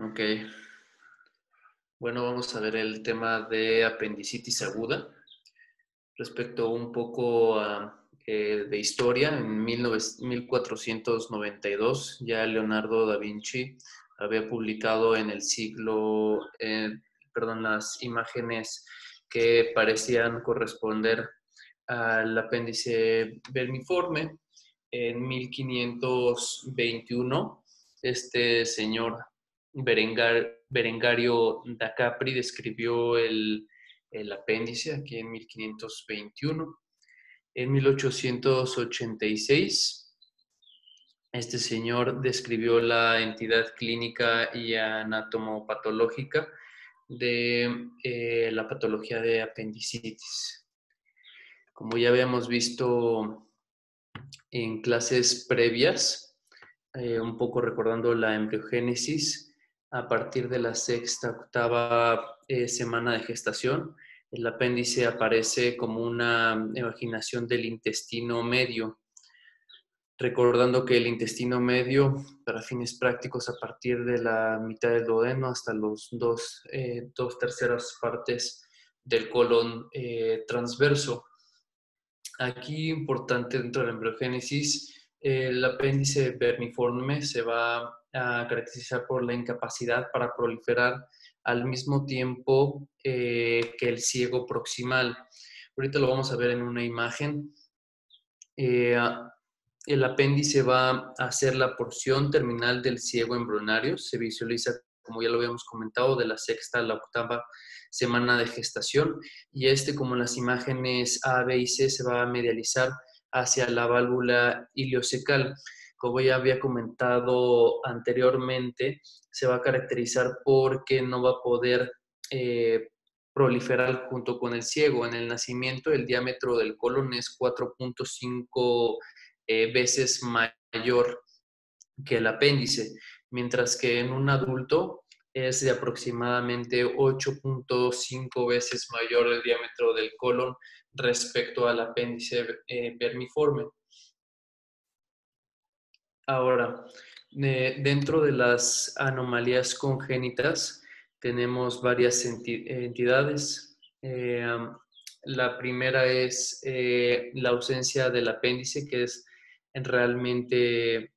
Ok. Bueno, vamos a ver el tema de apendicitis aguda. Respecto un poco de historia, en 1492 ya Leonardo da Vinci había publicado en el siglo, las imágenes que parecían corresponder al apéndice vermiforme. En 1521, este señor Berengario da Capri describió el apéndice aquí en 1521. En 1886, este señor describió la entidad clínica y anatomopatológica de la patología de apendicitis. Como ya habíamos visto en clases previas, un poco recordando la embriogénesis, a partir de la sexta, octava semana de gestación, el apéndice aparece como una imaginación del intestino medio, recordando que el intestino medio, para fines prácticos, a partir de la mitad del duodeno hasta los dos terceras partes del colon transverso. Aquí, importante dentro de la embriogénesis, el apéndice vermiforme se va a caracterizar por la incapacidad para proliferar al mismo tiempo que el ciego proximal. Ahorita lo vamos a ver en una imagen. El apéndice va a ser la porción terminal del ciego embrionario. Se visualiza, como ya lo habíamos comentado, de la sexta a la octava semana de gestación. Y como en las imágenes A, B y C, se va a medializar hacia la válvula iliocecal. Como ya había comentado anteriormente, se va a caracterizar porque no va a poder proliferar junto con el ciego. En el nacimiento, el diámetro del colon es 4.5 veces mayor que el apéndice, mientras que en un adulto es de aproximadamente 8.5 veces mayor el diámetro del colon respecto al apéndice vermiforme. Ahora, dentro de las anomalías congénitas tenemos varias entidades. La primera es la ausencia del apéndice, que es realmente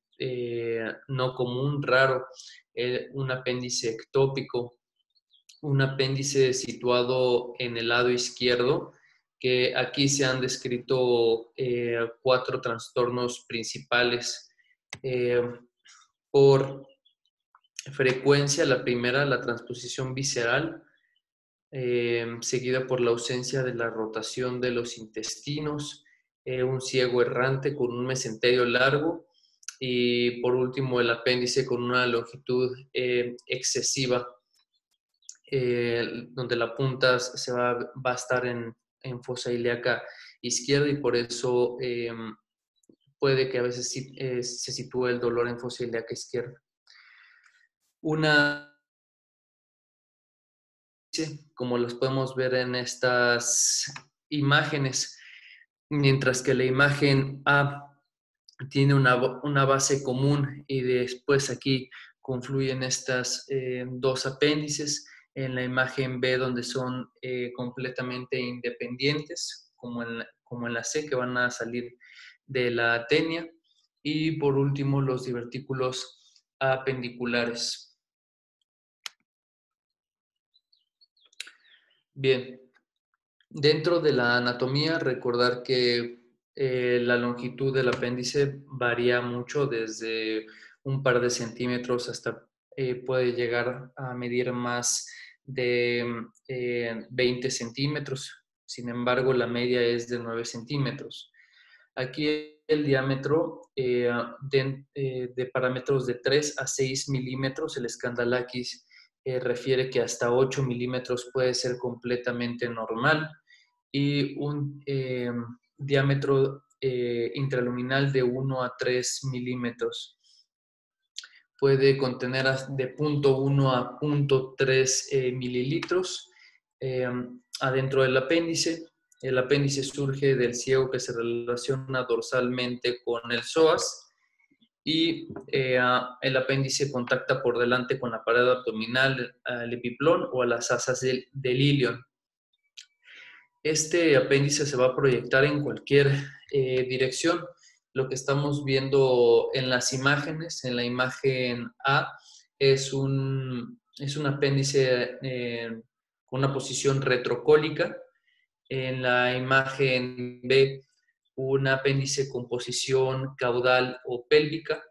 no común, raro. Un apéndice ectópico, un apéndice situado en el lado izquierdo, que aquí se han descrito 4 trastornos principales. Eh, por frecuencia, la primera, la transposición visceral, seguida por la ausencia de la rotación de los intestinos, un ciego errante con un mesenterio largo y por último el apéndice con una longitud excesiva, donde la punta va a estar en fosa ilíaca izquierda y por eso puede que a veces se sitúe el dolor en fosa ilíaca izquierda. Una, como los podemos ver en estas imágenes, mientras que la imagen A tiene una base común y después aquí confluyen estas dos apéndices. En la imagen B, donde son completamente independientes, como en la C, que van a salir de la tenia. Y por último, los divertículos apendiculares. Bien, dentro de la anatomía, recordar que la longitud del apéndice varía mucho, desde un par de centímetros hasta puede llegar a medir más de 20 centímetros. Sin embargo, la media es de 9 centímetros. Aquí el diámetro de parámetros de 3 a 6 milímetros, el Scandalakis refiere que hasta 8 milímetros puede ser completamente normal, y un diámetro intraluminal de 1 a 3 milímetros. Puede contener de 0.1 a 0.3 mililitros adentro del apéndice. El apéndice surge del ciego que se relaciona dorsalmente con el psoas y el apéndice contacta por delante con la pared abdominal, al epiplón o a las asas del ilion. Este apéndice se va a proyectar en cualquier dirección. Lo que estamos viendo en las imágenes, en la imagen A, es un apéndice con una posición retrocólica. En la imagen B, un apéndice con posición caudal o pélvica.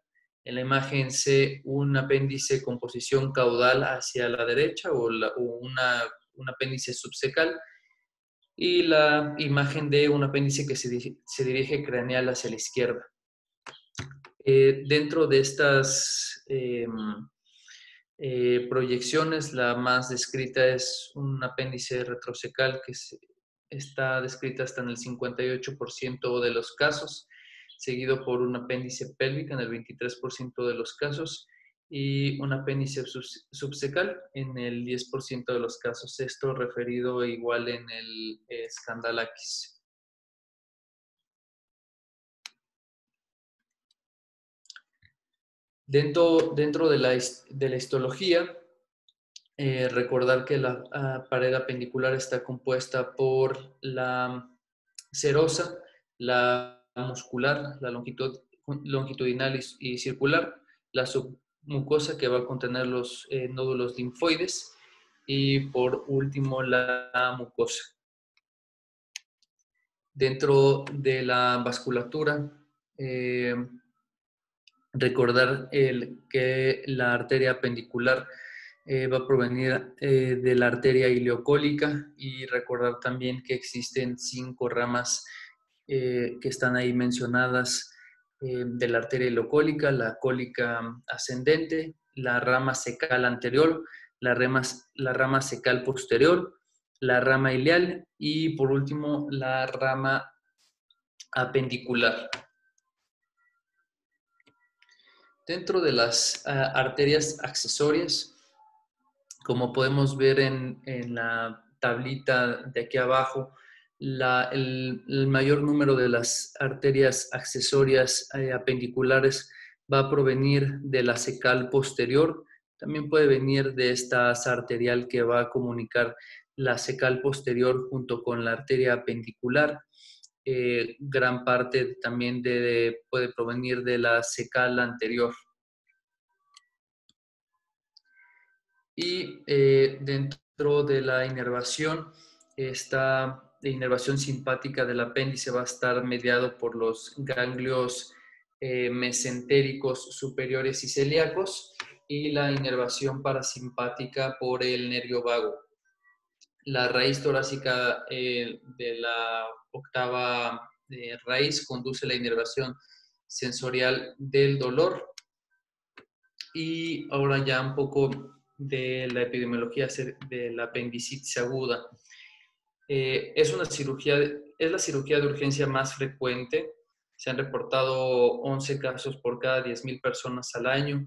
En la imagen C, un apéndice con posición caudal hacia la derecha o un apéndice subsecal. Y la imagen de un apéndice que se dirige craneal hacia la izquierda. Dentro de estas proyecciones, la más descrita es un apéndice retrocecal que está descrita hasta en el 58% de los casos, seguido por un apéndice pélvico en el 23% de los casos y un apéndice subsecal en el 10% de los casos. Esto referido igual en el Scandalakis. Dentro de la histología, recordar que la pared apendicular está compuesta por la serosa, la muscular, la longitudinal y circular, la submucosa que va a contener los nódulos linfoides y por último la mucosa. Dentro de la vasculatura, recordar que la arteria apendicular va a provenir de la arteria ileocólica y recordar también que existen 5 ramas que están ahí mencionadas de la arteria ileocólica: la cólica ascendente, la rama secal anterior, la rama secal posterior, la rama ileal y por último la rama apendicular. Dentro de las arterias accesorias, como podemos ver en la tablita de aquí abajo, el mayor número de las arterias accesorias apendiculares va a provenir de la secal posterior. También puede venir de esta asa arterial que va a comunicar la secal posterior junto con la arteria apendicular. Gran parte también puede provenir de la secal anterior. Y dentro de la inervación, esta inervación simpática del apéndice va a estar mediado por los ganglios mesentéricos superiores y celíacos y la inervación parasimpática por el nervio vago. La raíz torácica de la octava raíz conduce a la inervación sensorial del dolor. Y ahora ya un poco de la epidemiología de la apendicitis aguda. Es la cirugía de urgencia más frecuente. Se han reportado 11 casos por cada 10,000 personas al año.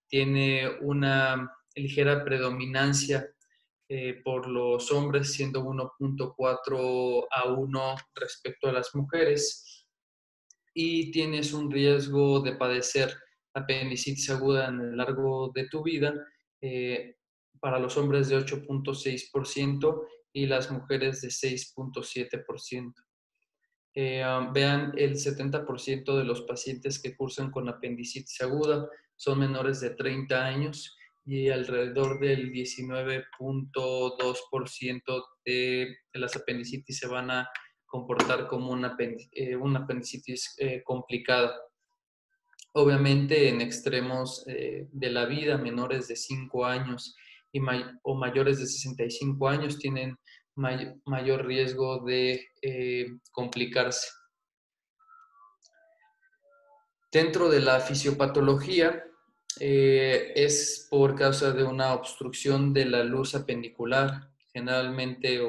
Tiene una ligera predominancia por los hombres, siendo 1.4 a 1 respecto a las mujeres. Y tienes un riesgo de padecer apendicitis aguda en el largo de tu vida, para los hombres de 8.6% y las mujeres de 6.7%. Vean, el 70% de los pacientes que cursan con apendicitis aguda son menores de 30 años y alrededor del 19.2% de las apendicitis se van a comportar como una apendicitis complicada. Obviamente en extremos de la vida, menores de 5 años o mayores de 65 años tienen mayor riesgo de complicarse. Dentro de la fisiopatología, es por causa de una obstrucción de la luz apendicular, generalmente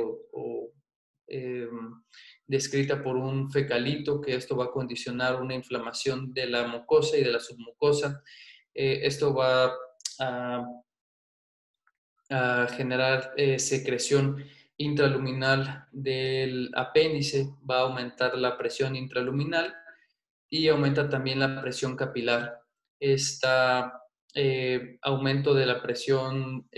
descrita por un fecalito, que esto va a condicionar una inflamación de la mucosa y de la submucosa. Esto va a generar secreción intraluminal del apéndice, va a aumentar la presión intraluminal y aumenta también la presión capilar. aumento de la presión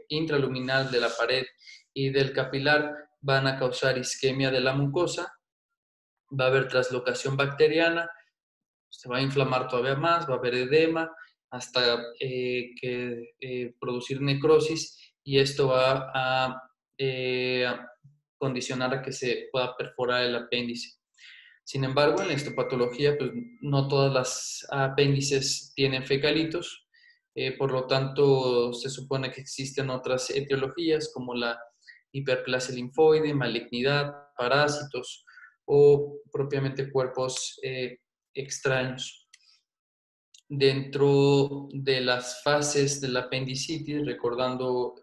intraluminal de la pared y del capilar van a causar isquemia de la mucosa, va a haber traslocación bacteriana, se va a inflamar todavía más, va a haber edema, hasta producir necrosis, y esto va a condicionar a que se pueda perforar el apéndice. Sin embargo, en la histopatología, pues, no todas las apéndices tienen fecalitos, por lo tanto, se supone que existen otras etiologías como la hiperplasia linfoide, malignidad, parásitos o propiamente cuerpos extraños. Dentro de las fases de la apendicitis, recordando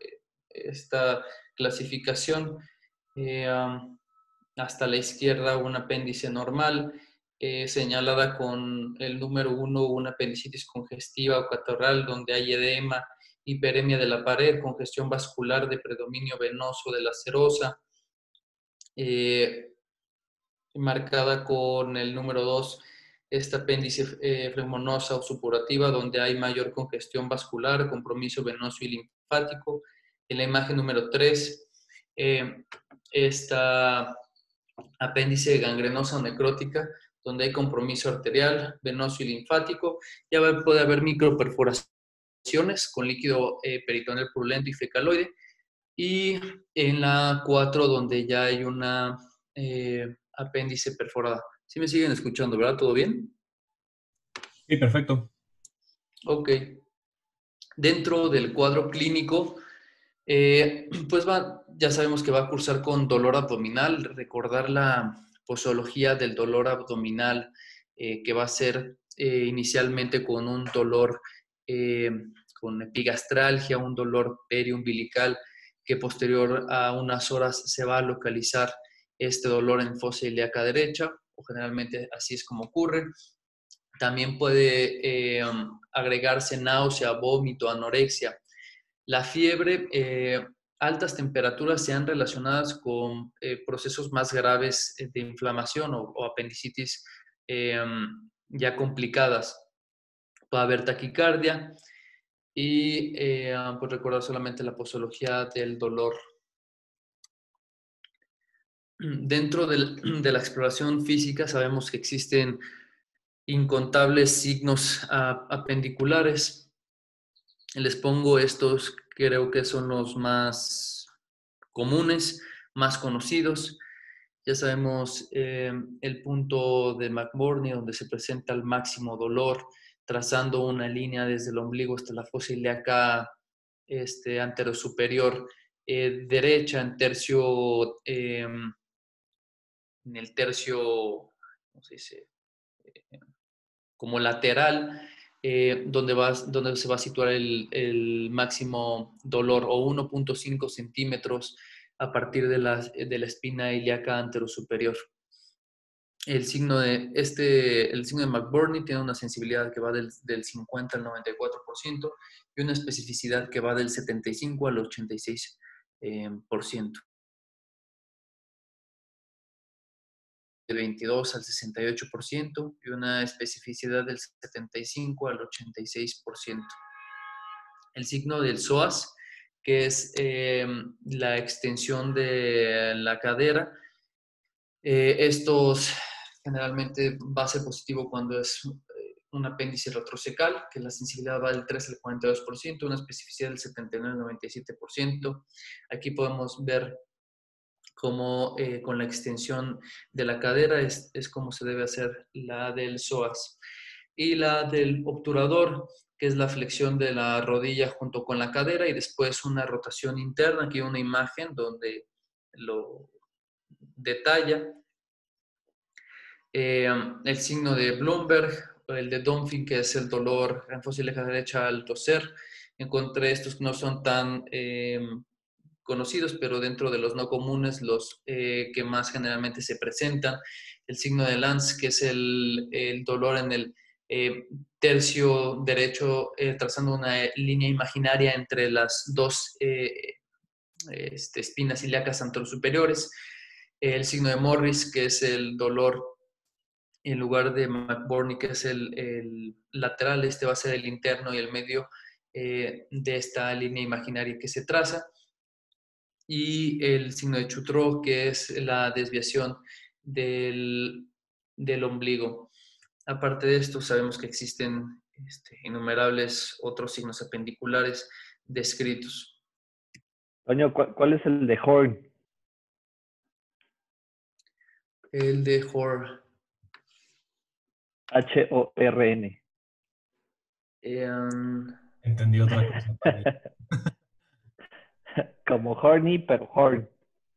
esta clasificación, hasta la izquierda un apéndice normal, señalada con el número 1, una apendicitis congestiva o catarral, donde hay edema, hiperemia de la pared, congestión vascular de predominio venoso de la serosa, marcada con el número 2, esta apéndice flemonosa o supurativa, donde hay mayor congestión vascular, compromiso venoso y linfático. En la imagen número 3, esta apéndice gangrenosa o necrótica, donde hay compromiso arterial, venoso y linfático. Ya puede haber microperforaciones con líquido peritoneal purulento y fecaloide. Y en la 4, donde ya hay una apéndice perforada. ¿Sí me siguen escuchando, verdad? ¿Todo bien? Sí, perfecto. Ok. Dentro del cuadro clínico, pues ya sabemos que va a cursar con dolor abdominal. Recordar la posología del dolor abdominal, que va a ser inicialmente con un dolor con epigastralgia, un dolor periumbilical, que posterior a unas horas se va a localizar este dolor en fosa ilíaca derecha, o generalmente así es como ocurre. También puede agregarse náusea, vómito, anorexia. La fiebre, altas temperaturas se han relacionadas con procesos más graves de inflamación o apendicitis ya complicadas. Puede haber taquicardia y pues recordar solamente la posología del dolor. Dentro de la exploración física sabemos que existen incontables signos apendiculares. Les pongo estos, creo que son los más comunes, más conocidos. Ya sabemos el punto de McBurney, donde se presenta el máximo dolor, trazando una línea desde el ombligo hasta la fosa ilíaca anterosuperior derecha, en el tercio, ¿cómo se dice? Como lateral, donde se va a situar el máximo dolor, o 1.5 centímetros a partir de la espina ilíaca anterosuperior. El signo de McBurney tiene una sensibilidad que va del 50 al 94% y una especificidad que va del 75 al 86%. De 22 al 68% y una especificidad del 75 al 86%. El signo del psoas, que es la extensión de la cadera. Estos generalmente va a ser positivo cuando es un apéndice retrocecal, que la sensibilidad va del 3 al 42%, una especificidad del 79 al 97%. Aquí podemos ver cómo con la extensión de la cadera es como se debe hacer la del psoas. Y la del obturador, que es la flexión de la rodilla junto con la cadera y después una rotación interna. Aquí hay una imagen donde lo detalla. El signo de Bloomberg, el de Dunphy, que es el dolor en fosa ilíaca derecha al toser. Encontré estos que no son tan conocidos, pero dentro de los no comunes, los que más generalmente se presentan. El signo de Lanz, que es el dolor en el tercio derecho, trazando una línea imaginaria entre las dos espinas ilíacas anterosuperiores. El signo de Morris, que es el dolor en lugar de McBurney, que es el lateral, este va a ser el interno y el medio de esta línea imaginaria que se traza. Y el signo de Chutreau, que es la desviación del ombligo. Aparte de esto, sabemos que existen innumerables otros signos apendiculares descritos. Toño, ¿cuál es el de Horn? El de Horn. Horn. Entendí otra cosa también. Como horny, pero horn.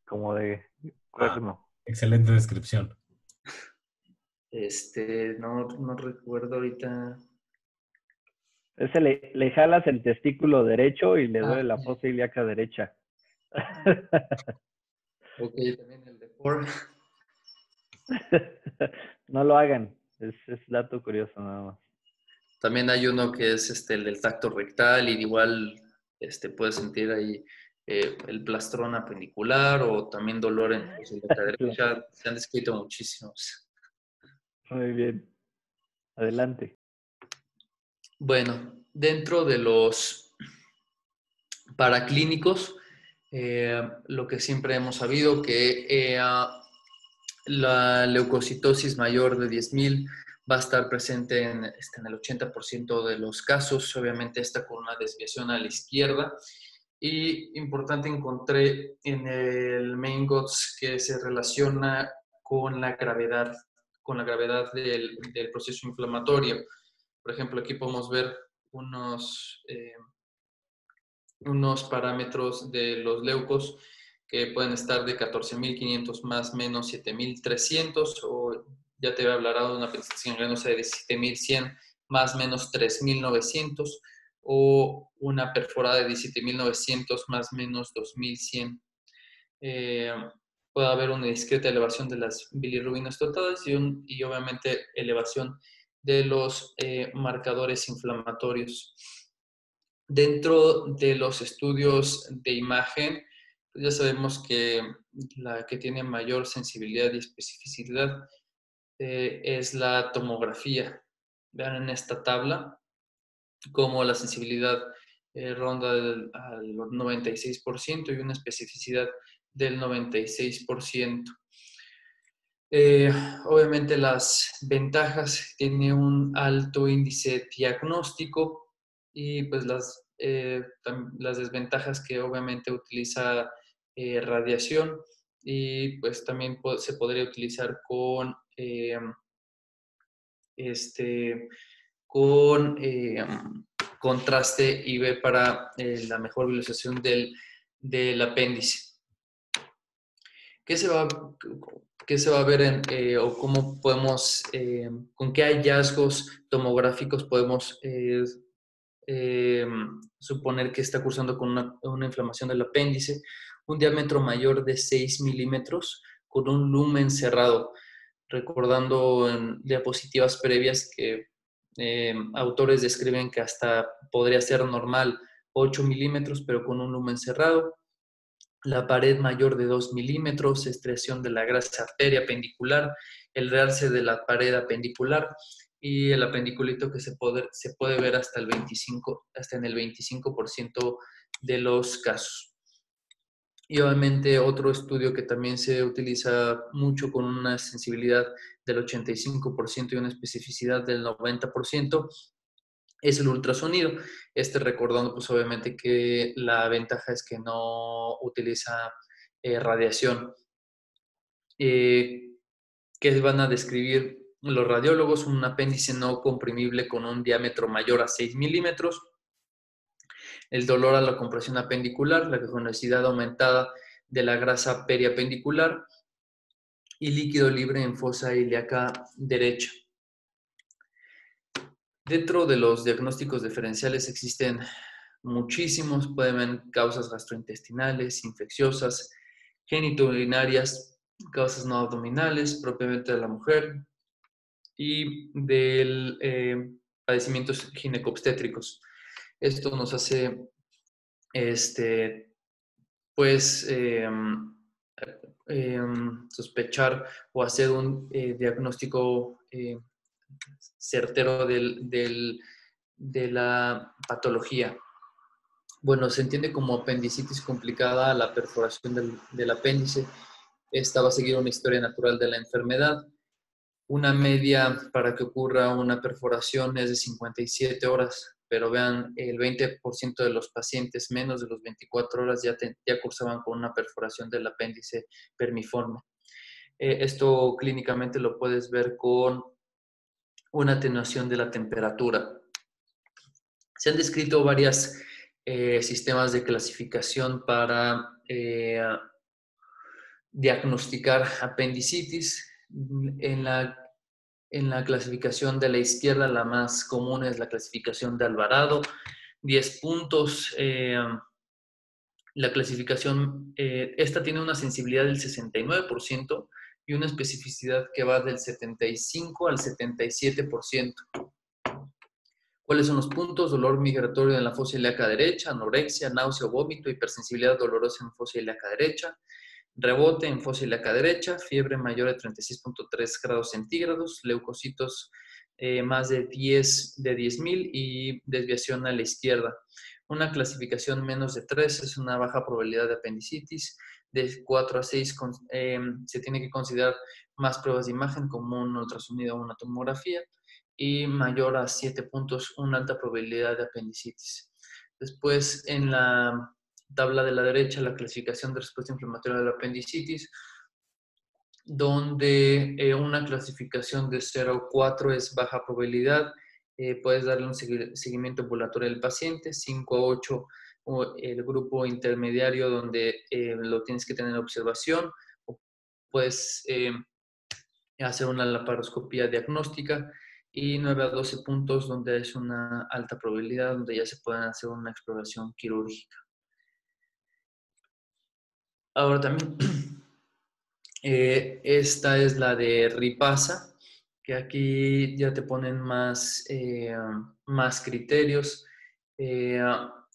Como de cuerno. Excelente descripción. No recuerdo ahorita. Ese le jalas el testículo derecho y le duele la fosa ilíaca derecha. Ok, también el de Horn. No lo hagan. Es dato curioso nada más. También hay uno que es el del tacto rectal y igual puedes sentir ahí el plastrón apendicular o también dolor en la ilíaca derecha. Se han descrito muchísimos. Muy bien. Adelante. Bueno, dentro de los paraclínicos, lo que siempre hemos sabido que la leucocitosis mayor de 10.000 va a estar presente en el 80% de los casos, obviamente esta con una desviación a la izquierda. Y importante, encontré en el Main GOTS que se relaciona con la gravedad del proceso inflamatorio. Por ejemplo, aquí podemos ver unos parámetros de los leucos que pueden estar de 14.500 más menos 7.300, o ya te había hablado de una apendicitis gangrenosa de 17.100 más menos 3.900, o una perforada de 17.900 más menos 2.100. Puede haber una discreta elevación de las bilirrubinas totales y obviamente elevación de los marcadores inflamatorios. Dentro de los estudios de imagen, pues ya sabemos que la que tiene mayor sensibilidad y especificidad es la tomografía. Vean en esta tabla cómo la sensibilidad ronda al 96% y una especificidad del 96%. Obviamente las ventajas, tiene un alto índice diagnóstico y pues las desventajas que obviamente utiliza radiación y pues también se podría utilizar con contraste y ver para la mejor visualización del apéndice. ¿Qué se va a ver o cómo podemos, con qué hallazgos tomográficos podemos suponer que está cursando con una inflamación del apéndice? Un diámetro mayor de 6 milímetros con un lumen cerrado, recordando en diapositivas previas que autores describen que hasta podría ser normal 8 milímetros, pero con un lumen cerrado. La pared mayor de 2 milímetros, excreción de la grasa arteria apendicular, el realce de la pared apendicular y el apendiculito que se puede ver hasta en el 25% de los casos. Y obviamente otro estudio que también se utiliza mucho con una sensibilidad del 85% y una especificidad del 90% es el ultrasonido. Recordando pues obviamente que la ventaja es que no utiliza radiación. ¿Qué van a describir los radiólogos? Un apéndice no comprimible con un diámetro mayor a 6 milímetros, el dolor a la compresión apendicular, la convexidad aumentada de la grasa periapendicular y líquido libre en fosa ilíaca derecha. Dentro de los diagnósticos diferenciales existen muchísimos, pueden haber causas gastrointestinales, infecciosas, genitourinarias, causas no abdominales propiamente de la mujer y de padecimientos ginecobstétricos. Esto nos hace pues sospechar o hacer un diagnóstico certero de la patología. Bueno, se entiende como apendicitis complicada la perforación del apéndice. Esta va a seguir una historia natural de la enfermedad. Una media para que ocurra una perforación es de 57 horas, pero vean, el 20% de los pacientes, menos de los 24 horas, ya cursaban con una perforación del apéndice permiforme. Esto clínicamente lo puedes ver con una atenuación de la temperatura. Se han descrito varios sistemas de clasificación para diagnosticar apendicitis. En la clasificación de la izquierda, la más común es la clasificación de Alvarado, 10 puntos. La clasificación, esta tiene una sensibilidad del 69% y una especificidad que va del 75 al 77%. ¿Cuáles son los puntos? Dolor migratorio en la fosa ilíaca derecha, anorexia, náusea o vómito, hipersensibilidad dolorosa en fosa ilíaca derecha, rebote en fosa ilíaca derecha, fiebre mayor de 36.3 grados centígrados, leucocitos más de 10.000 y desviación a la izquierda. Una clasificación menos de 3 es una baja probabilidad de apendicitis. De 4 a 6 se tiene que considerar más pruebas de imagen como un ultrasonido o una tomografía, y mayor a 7 puntos una alta probabilidad de apendicitis. Después, en la tabla de la derecha, la clasificación de respuesta inflamatoria de la apendicitis, donde una clasificación de 0 a 4 es baja probabilidad. Puedes darle un seguimiento ambulatorio al paciente. 5 a 8 el grupo intermediario, donde lo tienes que tener en observación. O puedes hacer una laparoscopía diagnóstica. Y 9 a 12 puntos donde es una alta probabilidad, donde ya se pueden hacer una exploración quirúrgica. Ahora también, esta es la de Ripasa, que aquí ya te ponen más criterios.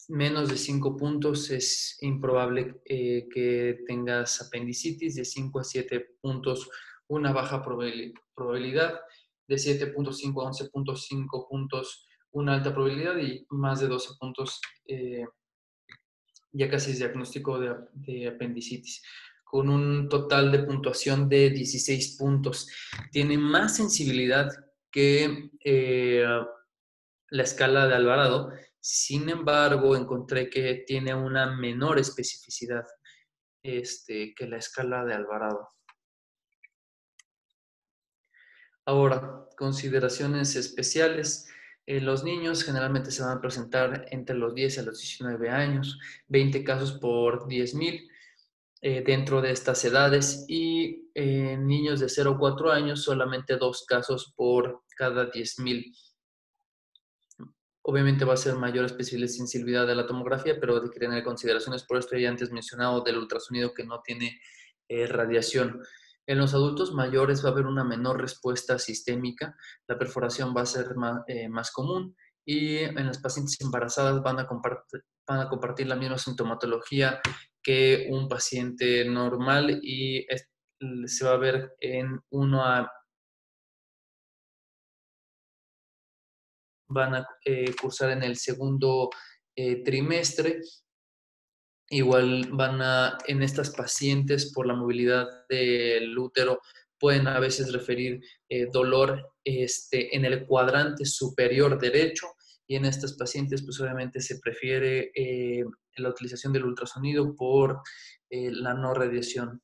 Menos de 5 puntos es improbable que tengas apendicitis. De 5 a 7 puntos, una baja probabilidad. De 7.5 a 11.5 puntos, una alta probabilidad, y más de 12 puntos ya casi es diagnóstico de apendicitis, con un total de puntuación de 16 puntos. Tiene más sensibilidad que la escala de Alvarado. Sin embargo, encontré que tiene una menor especificidad que la escala de Alvarado. Ahora, consideraciones especiales. Los niños generalmente se van a presentar entre los 10 a los 19 años, 20 casos por 10.000 dentro de estas edades, y niños de 0 a 4 años solamente 2 casos por cada 10.000. Obviamente va a ser mayor especificidad de la tomografía, pero hay que tener consideraciones. Por esto ya antes mencionado del ultrasonido, que no tiene radiación. En los adultos mayores va a haber una menor respuesta sistémica, la perforación va a ser más común, y en las pacientes embarazadas van a compartir la misma sintomatología que un paciente normal, y se va a ver en van a cursar en el segundo trimestre. Igual en estas pacientes, por la movilidad del útero, pueden a veces referir dolor en el cuadrante superior derecho, y en estas pacientes pues obviamente se prefiere la utilización del ultrasonido por la no radiación.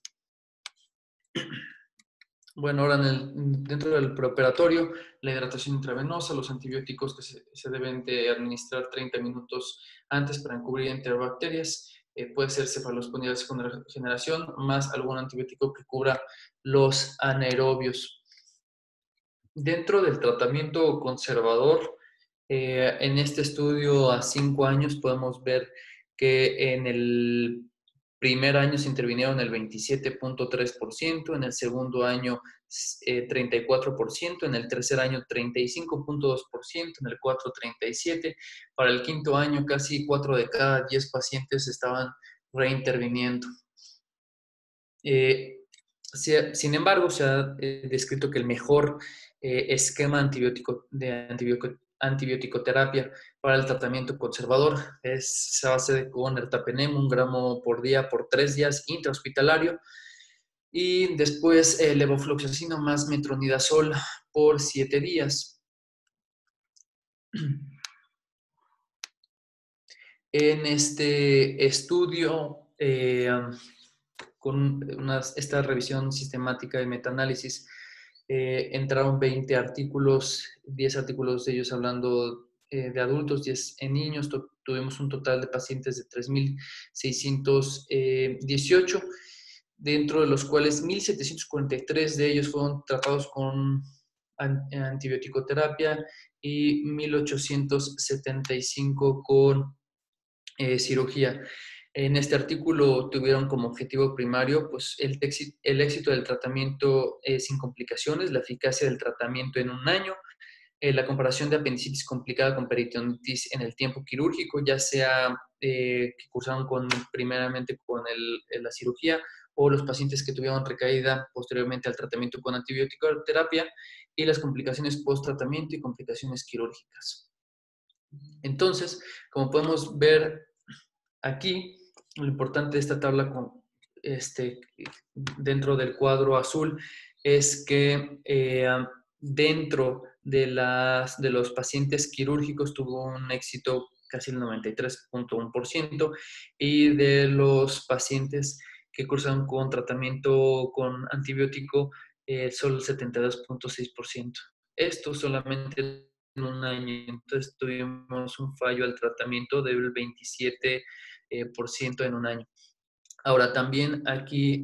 Bueno, ahora dentro del preoperatorio, la hidratación intravenosa, los antibióticos que se deben de administrar 30 minutos antes para encubrir enterobacterias. Puede ser cefalosporina de segunda generación, más algún antibiótico que cubra los anaerobios. Dentro del tratamiento conservador, en este estudio a 5 años podemos ver que en el primer año se intervinieron el 27.3%, en el segundo año 34%, en el tercer año 35.2%, en el cuarto 37%. Para el quinto año casi 4 de cada 10 pacientes estaban reinterviniendo. Sin embargo, se ha descrito que el mejor esquema antibioticoterapia para el tratamiento conservador. Se basa con ertapenem, 1 gramo por día por 3 días intrahospitalario. Y después levofloxacino más metronidazol por 7 días. En este estudio, con esta revisión sistemática de metaanálisis, entraron 20 artículos, 10 artículos de ellos hablando de adultos, 10 en niños. Tuvimos un total de pacientes de 3.618, dentro de los cuales 1.743 de ellos fueron tratados con antibioticoterapia y 1.875 con cirugía. En este artículo tuvieron como objetivo primario pues, el éxito del tratamiento sin complicaciones, la eficacia del tratamiento en 1 año, la comparación de apendicitis complicada con peritonitis en el tiempo quirúrgico, ya sea que cursaron primeramente con la cirugía o los pacientes que tuvieron recaída posteriormente al tratamiento con antibioticoterapia, y las complicaciones post-tratamiento y complicaciones quirúrgicas. Entonces, como podemos ver aquí, lo importante de esta tabla dentro del cuadro azul es que dentro de los pacientes quirúrgicos tuvo un éxito casi el 93.1%, y de los pacientes que cursaron con tratamiento con antibiótico solo el 72.6%. Esto solamente en 1 año. Entonces tuvimos un fallo al tratamiento del 27% en 1 año. Ahora, también aquí,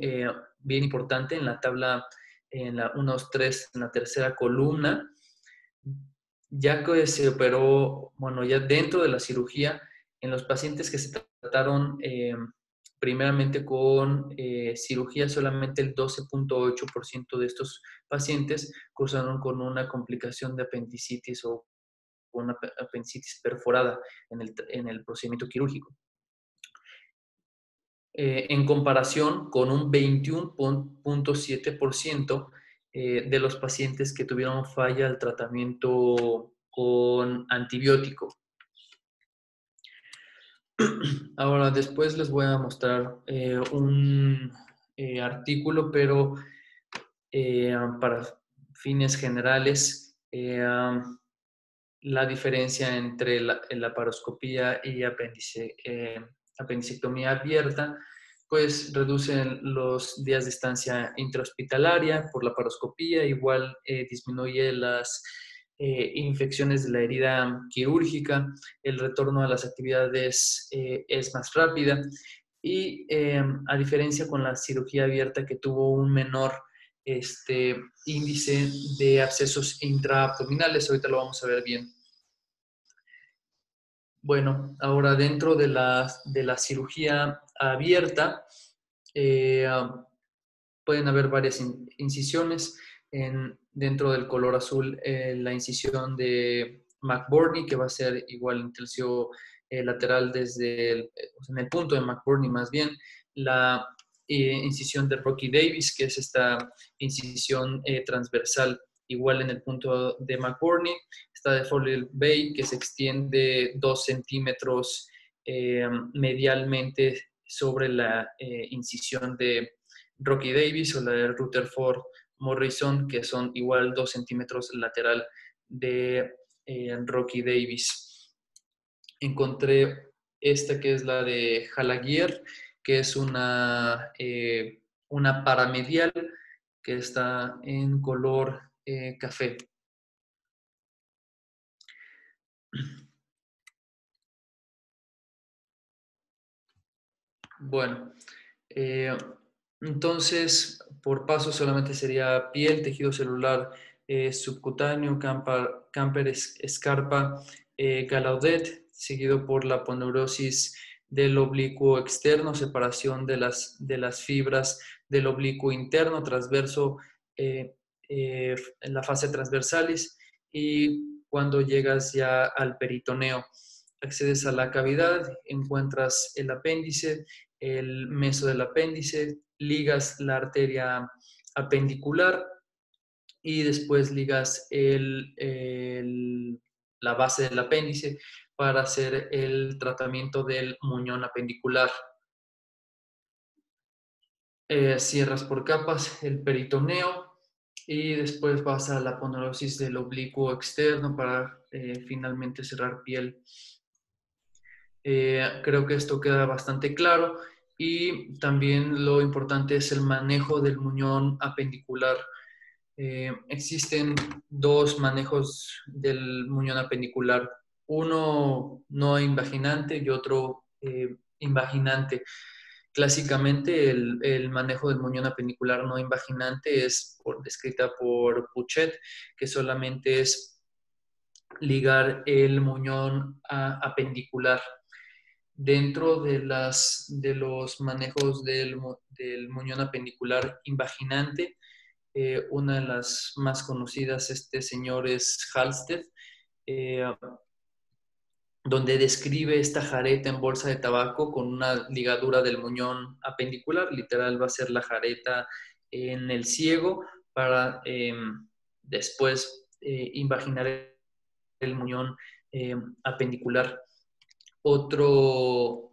bien importante, en la tabla, en la 1-3, en la tercera columna, ya que se operó, bueno, ya dentro de la cirugía, en los pacientes que se trataron primeramente con cirugía, solamente el 12.8% de estos pacientes cursaron con una complicación de apendicitis o una apendicitis perforada en el procedimiento quirúrgico. En comparación con un 21.7% de los pacientes que tuvieron falla al tratamiento con antibiótico. Ahora, después les voy a mostrar un artículo, pero para fines generales, la diferencia entre la laparoscopía y apendicectomía abierta, pues reducen los días de estancia intrahospitalaria por laparoscopía, igual disminuye las infecciones de la herida quirúrgica, el retorno a las actividades es más rápida, y a diferencia con la cirugía abierta, que tuvo un menor índice de abscesos intraabdominales. Ahorita lo vamos a ver bien. Bueno, ahora dentro de la cirugía abierta pueden haber varias incisiones. Dentro del color azul, la incisión de McBurney, que va a ser igual en tercio lateral en el punto de McBurney más bien. La incisión de Rocky Davis, que es esta incisión transversal igual en el punto de McBurney. Está de Foley Bay, que se extiende 2 centímetros medialmente sobre la incisión de Rocky Davis, o la de Rutherford Morrison, que son igual 2 centímetros lateral de Rocky Davis. Encontré esta, que es la de Halagier, que es una paramedial que está en color café. Bueno, entonces, por paso solamente sería piel, tejido celular subcutáneo, Camper, Scarpa, Gallaudet, seguido por la poneurosis del oblicuo externo, separación de las fibras del oblicuo interno, transverso, en la fase transversalis, y cuando llegas ya al peritoneo, accedes a la cavidad, encuentras el apéndice, el meso del apéndice, ligas la arteria apendicular, y después ligas la base del apéndice para hacer el tratamiento del muñón apendicular. Cierras por capas el peritoneo y después vas a la aponeurosis del oblicuo externo para finalmente cerrar piel. Creo que esto queda bastante claro y también lo importante es el manejo del muñón apendicular. Existen dos manejos del muñón apendicular, uno no invaginante y otro invaginante. Clásicamente el manejo del muñón apendicular no invaginante es descrita por Puchet, que solamente es ligar el muñón apendicular. Dentro de los manejos del muñón apendicular invaginante, una de las más conocidas, este señor es Halsted, eh, donde describe esta jareta en bolsa de tabaco con una ligadura del muñón apendicular. Literal va a ser la jareta en el ciego para después invaginar el muñón apendicular. Otro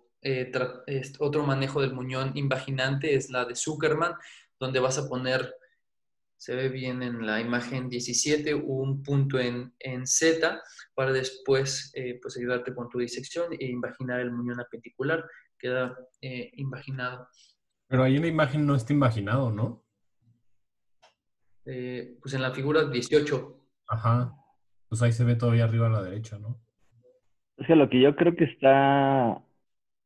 manejo del muñón invaginante es la de Zuckerman, donde vas a poner, se ve bien en la imagen 17, un punto en Z para después pues ayudarte con tu disección e invaginar el muñón apendicular. Queda invaginado. Pero ahí en la imagen no está imaginado, ¿no? Pues en la figura 18. Ajá. Pues ahí se ve todavía arriba a la derecha, ¿no? Es que lo que yo creo que está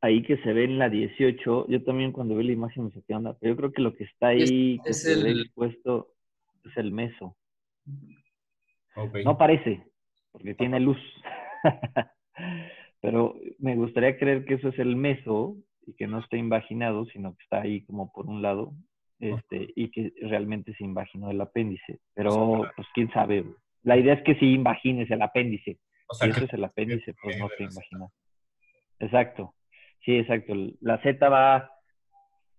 ahí que se ve en la 18, yo también cuando vi la imagen me saqué onda, pero yo creo que lo que está Es, ahí que es se ve el... expuesto es el meso. Ok. No parece, porque tiene Ajá. luz. Pero me gustaría creer que eso es el meso y que no está invaginado, sino que está ahí como por un lado, y que realmente se invaginó el apéndice. O sea, Pero, pues, quién sabe. La idea es que sí invagines el apéndice. o Si sea, que eso es el apéndice, pues medio no de se la Z. imaginó. Exacto. Sí, exacto. La Z va,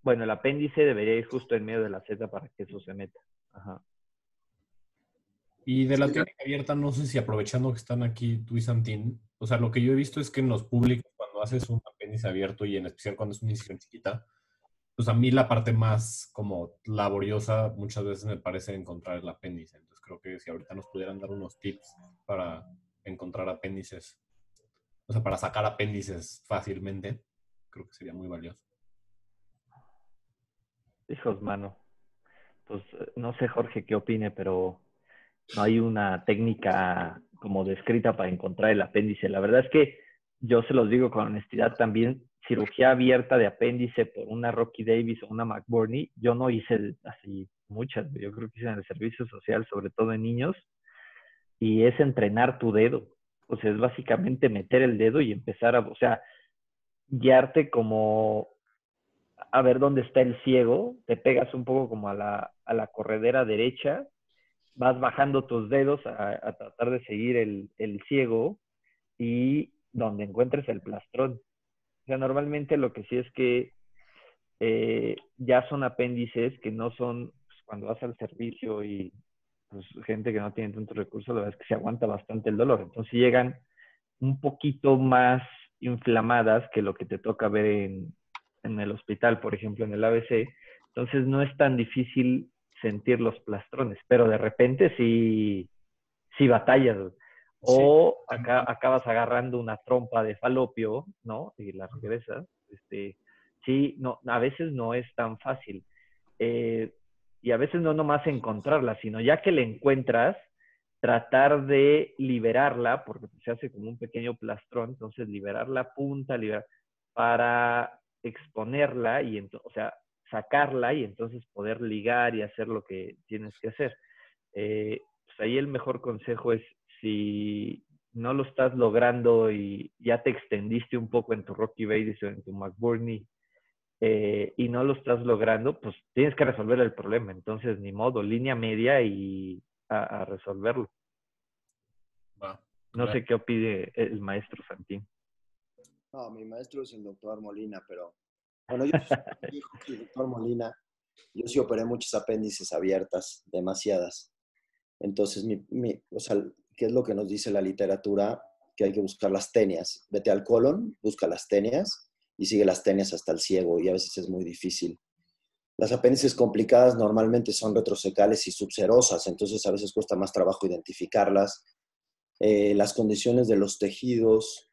bueno, el apéndice debería ir justo en medio de la Z para que eso se meta. Ajá. Y de la técnica abierta, no sé si aprovechando que están aquí tú y Santín, o sea, lo que yo he visto es que en los públicos, cuando haces un apéndice abierto y en especial cuando es una incisión chiquita, pues a mí la parte más como laboriosa muchas veces me parece encontrar el apéndice. Entonces creo que si ahorita nos pudieran dar unos tips para encontrar apéndices, o sea, para sacar apéndices fácilmente, creo que sería muy valioso. Hijos, mano. Pues no sé, Jorge, qué opine, pero no hay una técnica como descrita para encontrar el apéndice. La verdad es que yo se los digo con honestidad también, cirugía abierta de apéndice por una Rocky Davis o una McBurney, yo no hice así muchas, yo creo que hice en el servicio social, sobre todo en niños, y es entrenar tu dedo. O sea, es básicamente meter el dedo y empezar o sea, guiarte como a ver dónde está el ciego, te pegas un poco como a la corredera derecha, vas bajando tus dedos a tratar de seguir el ciego y donde encuentres el plastrón. O sea, normalmente lo que sí es que ya son apéndices que no son, pues, cuando vas al servicio y pues, gente que no tiene tantos recursos, la verdad es que se aguanta bastante el dolor. Entonces llegan un poquito más inflamadas que lo que te toca ver en el hospital, por ejemplo, en el ABC. Entonces no es tan difícil sentir los plastrones, pero de repente sí batallas. Sí. O acabas agarrando una trompa de falopio, ¿no? Y la regresas. Sí, no, a veces no es tan fácil. Eh, y a veces no nomás encontrarla, sino ya que la encuentras, tratar de liberarla, porque se hace como un pequeño plastrón, entonces liberar la punta, para exponerla y o sea, sacarla y entonces poder ligar y hacer lo que tienes que hacer. Pues ahí el mejor consejo es si no lo estás logrando y ya te extendiste un poco en tu Rocky Basis o en tu McBurney y no lo estás logrando, pues tienes que resolver el problema. Entonces, ni modo, línea media y a resolverlo. Va, No claro. sé qué opine el maestro Santín. No, mi maestro es el doctor Molina, pero bueno, yo soy más viejo que el doctor Molina. Yo sí operé muchos apéndices abiertas, demasiadas. Entonces, o sea, ¿qué es lo que nos dice la literatura? Que hay que buscar las tenias. Vete al colon, busca las tenias y sigue las tenias hasta el ciego, y a veces es muy difícil. Las apéndices complicadas normalmente son retrosecales y subserosas, entonces a veces cuesta más trabajo identificarlas. Las condiciones de los tejidos,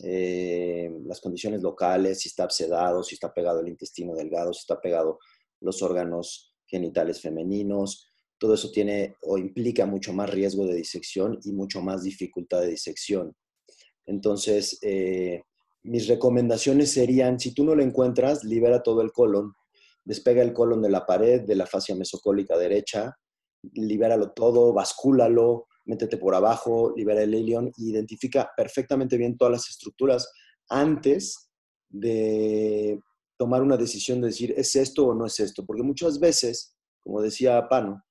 las condiciones locales, si está abscedado, si está pegado el intestino delgado, si está pegado los órganos genitales femeninos, todo eso tiene o implica mucho más riesgo de disección y mucho más dificultad de disección. Entonces, mis recomendaciones serían, si tú no lo encuentras, libera todo el colon, despega el colon de la pared, de la fascia mesocólica derecha, libéralo todo, bascúlalo, métete por abajo, libera el ilion y identifica perfectamente bien todas las estructuras antes de tomar una decisión de decir, ¿es esto o no es esto? Porque muchas veces, como decía Pano,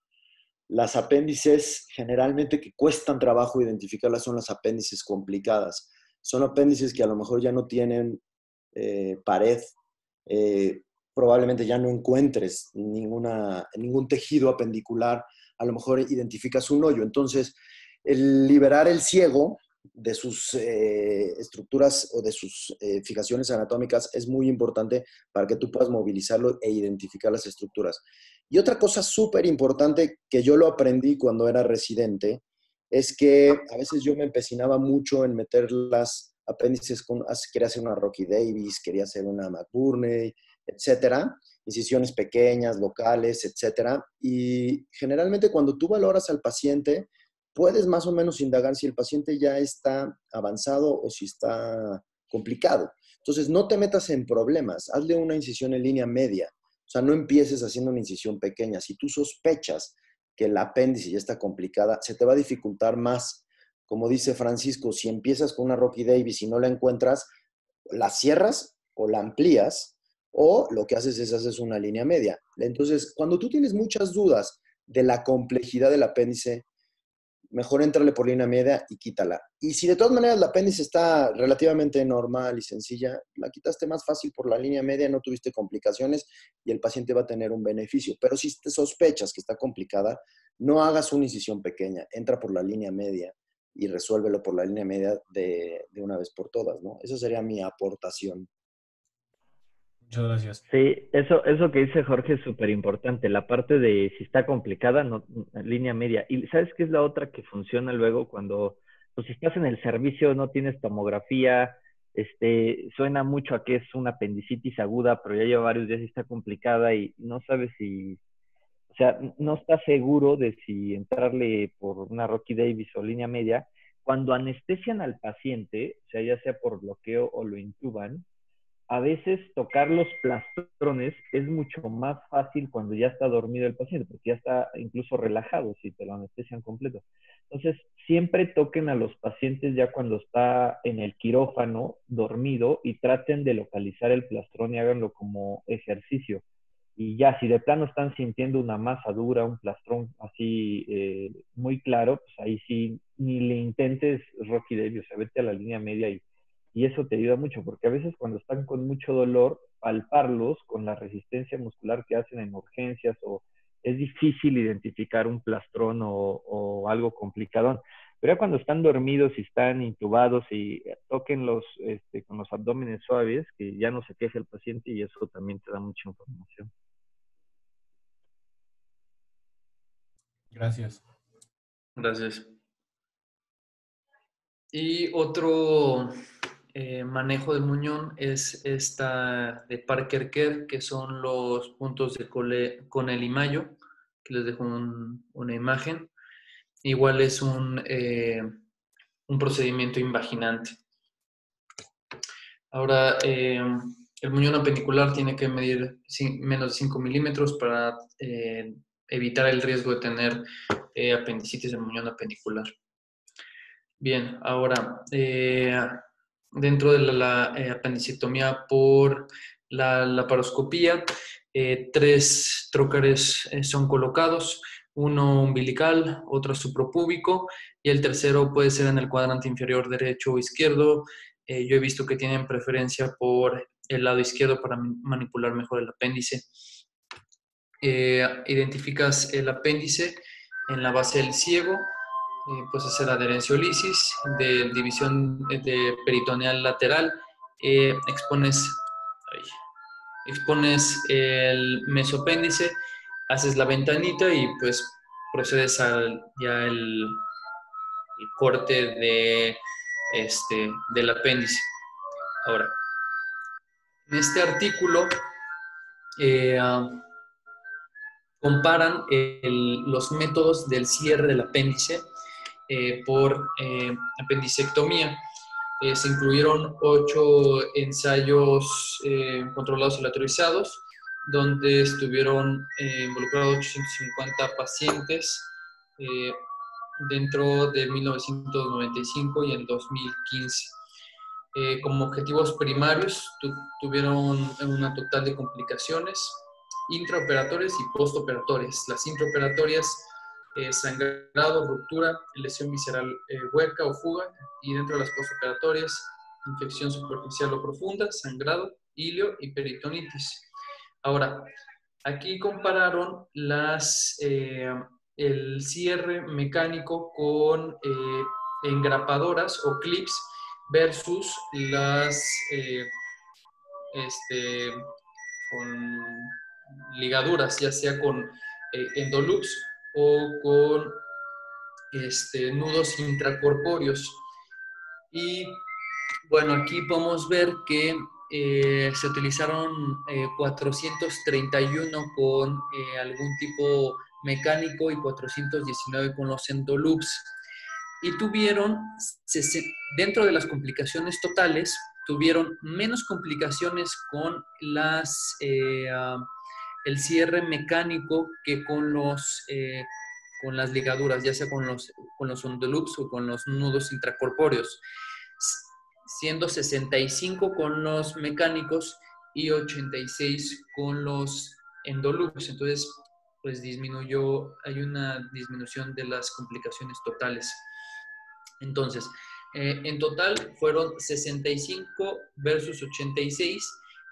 las apéndices generalmente que cuestan trabajo identificarlas son las apéndices complicadas. Son apéndices que a lo mejor ya no tienen pared, probablemente ya no encuentres ningún tejido apendicular, a lo mejor identificas un hoyo. Entonces, el liberar el ciego de sus estructuras o de sus fijaciones anatómicas es muy importante para que tú puedas movilizarlo e identificar las estructuras. Y otra cosa súper importante que yo lo aprendí cuando era residente es que a veces yo me empecinaba mucho en meter las apéndices, quería hacer una Rocky Davis, quería hacer una McBurney, etcétera, incisiones pequeñas, locales, etcétera. Y generalmente cuando tú valoras al paciente, puedes más o menos indagar si el paciente ya está avanzado o si está complicado. Entonces, no te metas en problemas, hazle una incisión en línea media. O sea, no empieces haciendo una incisión pequeña. Si tú sospechas que el apéndice ya está complicada, se te va a dificultar más. Como dice Francisco, si empiezas con una Rocky Davis y no la encuentras, la cierras o la amplías, o lo que haces es haces una línea media. Entonces, cuando tú tienes muchas dudas de la complejidad del apéndice, mejor entrarle por línea media y quítala. Y si de todas maneras la apéndice está relativamente normal y sencilla, la quitaste más fácil por la línea media, no tuviste complicaciones y el paciente va a tener un beneficio. Pero si te sospechas que está complicada, no hagas una incisión pequeña, entra por la línea media y resuélvelo por la línea media de una vez por todas, ¿no? Esa sería mi aportación. Muchas gracias. Sí, eso que dice Jorge es súper importante, la parte de si está complicada, no, línea media. Y ¿sabes qué es la otra que funciona luego cuando, pues si estás en el servicio, no tienes tomografía, suena mucho a que es una apendicitis aguda, pero ya lleva varios días y está complicada y no sabes si, o sea, no estás seguro de si entrarle por una Rocky Davis o línea media? Cuando anestesian al paciente, o sea, ya sea por bloqueo o lo intuban, a veces tocar los plastrones es mucho más fácil cuando ya está dormido el paciente, porque ya está incluso relajado si te lo anestesian completo. Entonces, siempre toquen a los pacientes ya cuando está en el quirófano, dormido, y traten de localizar el plastrón y háganlo como ejercicio. Y ya, si de plano están sintiendo una masa dura, un plastrón así muy claro, pues ahí sí, ni le intentes Rocky Davis, o sea, vete a la línea media y eso te ayuda mucho, porque a veces cuando están con mucho dolor, palparlos con la resistencia muscular que hacen en urgencias o es difícil identificar un plastrón o algo complicado. Pero ya cuando están dormidos y están intubados y tóquenlos con los abdómenes suaves, que ya no se queje el paciente y eso también te da mucha información. Gracias. Gracias. Y otro manejo del muñón es esta de Parker Kerr, que son los puntos de Connell y Mayo, que les dejo una imagen. Igual es un procedimiento invaginante. Ahora, el muñón apendicular tiene que medir menos de 5 milímetros para evitar el riesgo de tener apendicitis en muñón apendicular. Bien, ahora, dentro de la apendicectomía por la laparoscopía, 3 trócares son colocados, uno umbilical, otro suprapúbico y el tercero puede ser en el cuadrante inferior derecho o izquierdo. Yo he visto que tienen preferencia por el lado izquierdo para manipular mejor el apéndice. Identificas el apéndice en la base del ciego, pues hacer adherencia o lisis, de división de peritoneal lateral, expones el mesopéndice, haces la ventanita y pues procedes al ya el corte del apéndice. Ahora, en este artículo comparan los métodos del cierre del apéndice por apendicectomía. Se incluyeron 8 ensayos controlados y aleatorizados, donde estuvieron involucrados 850 pacientes dentro de 1995 y en 2015. Como objetivos primarios tuvieron una total de complicaciones intraoperatorias y postoperatorias. Las intraoperatorias, sangrado, ruptura, lesión visceral hueca o fuga, y dentro de las postoperatorias, infección superficial o profunda, sangrado, ilio y peritonitis. Ahora, aquí compararon el cierre mecánico con engrapadoras o clips versus las con ligaduras, ya sea con endoloops o con nudos intracorpóreos. Y bueno, aquí podemos ver que se utilizaron 431 con algún tipo mecánico y 419 con los endoloops. Y tuvieron, dentro de las complicaciones totales, tuvieron menos complicaciones con el cierre mecánico que con las ligaduras, ya sea con los endoloops o con los nudos intracorpóreos, siendo 65 con los mecánicos y 86 con los endoloops. Entonces, pues hay una disminución de las complicaciones totales. Entonces, en total fueron 65 versus 86,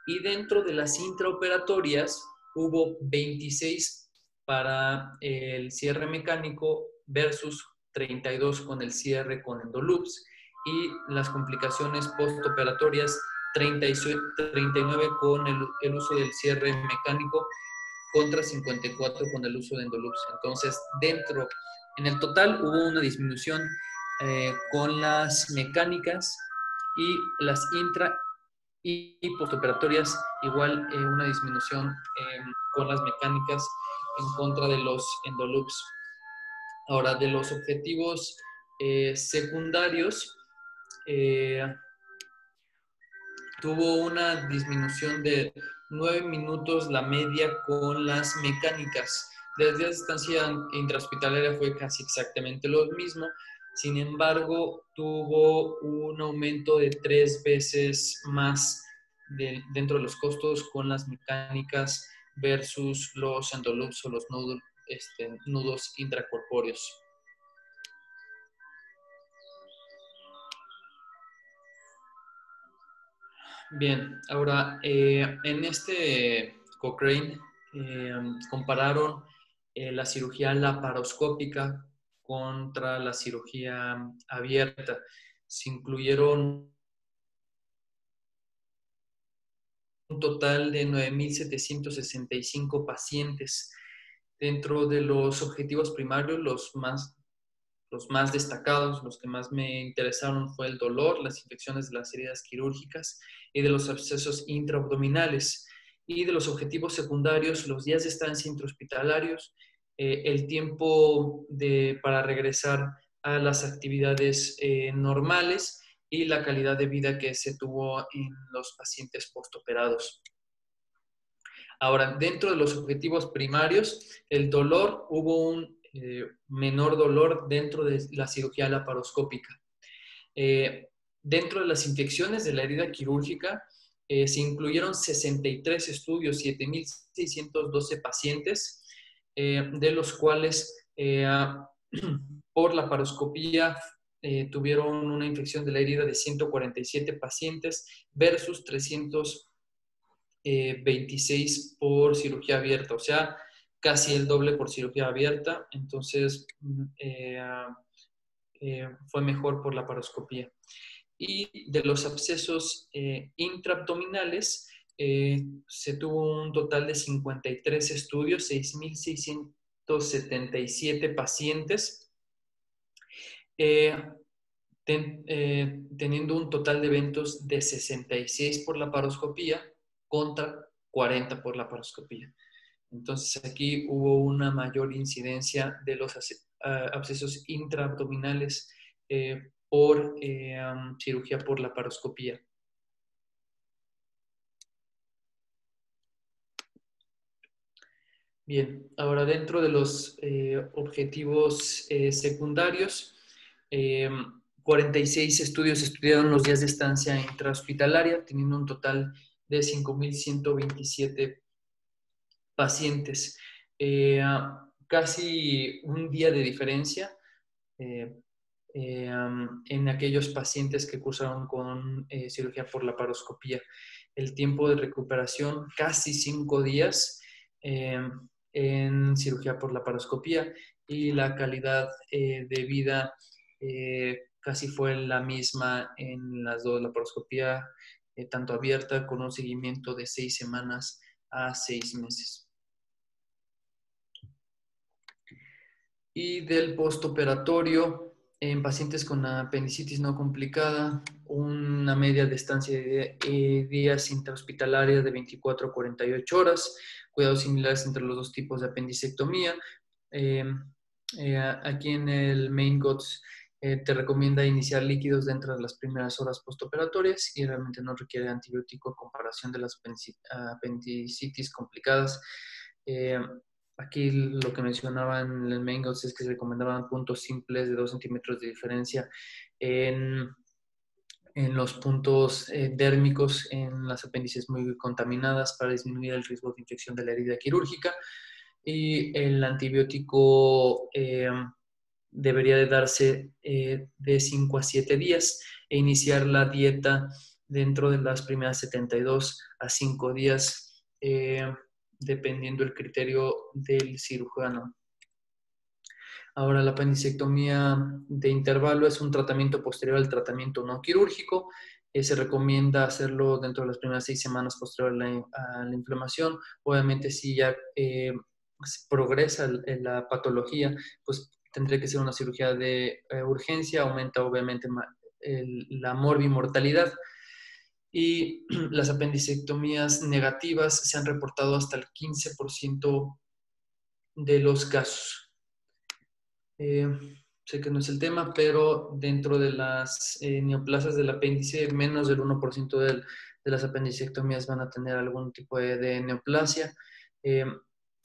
y dentro de las intraoperatorias hubo 26 para el cierre mecánico versus 32 con el cierre con endoloops, y las complicaciones postoperatorias 39 con el uso del cierre mecánico contra 54 con el uso de endoloops. Entonces, en el total hubo una disminución con las mecánicas, y las intra y postoperatorias igual una disminución con las mecánicas en contra de los endoloops. Ahora, de los objetivos secundarios, tuvo una disminución de 9 minutos la media con las mecánicas. Desde la distancia intrahospitalaria fue casi exactamente lo mismo. Sin embargo, tuvo un aumento de 3 veces más dentro de los costos con las mecánicas versus los endoloops o los nudos intracorpóreos. Bien, ahora en Cochrane compararon la cirugía laparoscópica contra la cirugía abierta. Se incluyeron un total de 9,765 pacientes. Dentro de los objetivos primarios, los más destacados, los que más me interesaron, fue el dolor, las infecciones de las heridas quirúrgicas y de los abscesos intraabdominales. Y de los objetivos secundarios, los días de estancia intrahospitalarios, el tiempo para regresar a las actividades normales, y la calidad de vida que se tuvo en los pacientes postoperados. Ahora, dentro de los objetivos primarios, el dolor, hubo un menor dolor dentro de la cirugía laparoscópica. Dentro de las infecciones de la herida quirúrgica, se incluyeron 63 estudios, 7,612 pacientes, de los cuales por laparoscopía tuvieron una infección de la herida de 147 pacientes versus 326 por cirugía abierta. O sea, casi el doble por cirugía abierta, entonces fue mejor por la paroscopía. Y de los abscesos intraabdominales, se tuvo un total de 53 estudios, 6.677 pacientes, teniendo un total de eventos de 66 por la paroscopía contra 40 por la paroscopía. Entonces aquí hubo una mayor incidencia de los abscesos intraabdominales por cirugía por la paroscopía. Bien, ahora dentro de los objetivos secundarios, 46 estudios estudiaron los días de estancia intrahospitalaria, teniendo un total de 5.127 pacientes. Casi un día de diferencia en aquellos pacientes que cursaron con cirugía por la paroscopía. El tiempo de recuperación, casi 5 días en cirugía por la paroscopía, y la calidad de vida casi fue la misma en las dos, la paroscopía tanto abierta con un seguimiento de 6 semanas a 6 meses. Y del postoperatorio, en pacientes con apendicitis no complicada, una media de estancia de días intrahospitalarias de 24 a 48 horas, cuidados similares entre los dos tipos de apendicectomía. Aquí en el Main GOTS te recomienda iniciar líquidos dentro de las primeras horas postoperatorias y realmente no requiere antibiótico a comparación de las apendicitis complicadas. Aquí lo que mencionaban en el Main GOTS es que se recomendaban puntos simples de 2 centímetros de diferencia en los puntos dérmicos en las apéndices muy contaminadas para disminuir el riesgo de infección de la herida quirúrgica. Y el antibiótico debería de darse de 5 a 7 días e iniciar la dieta dentro de las primeras 72 a 5 días, dependiendo del criterio del cirujano. Ahora, la apendicectomía de intervalo es un tratamiento posterior al tratamiento no quirúrgico. Se recomienda hacerlo dentro de las primeras 6 semanas posterior a la inflamación. Obviamente, si ya progresa la patología, pues tendría que ser una cirugía de urgencia, aumenta obviamente la morbimortalidad. Y las apendicectomías negativas se han reportado hasta el 15% de los casos. Sé que no es el tema, pero dentro de las neoplasias del apéndice, menos del 1% de las apendicectomías van a tener algún tipo de neoplasia.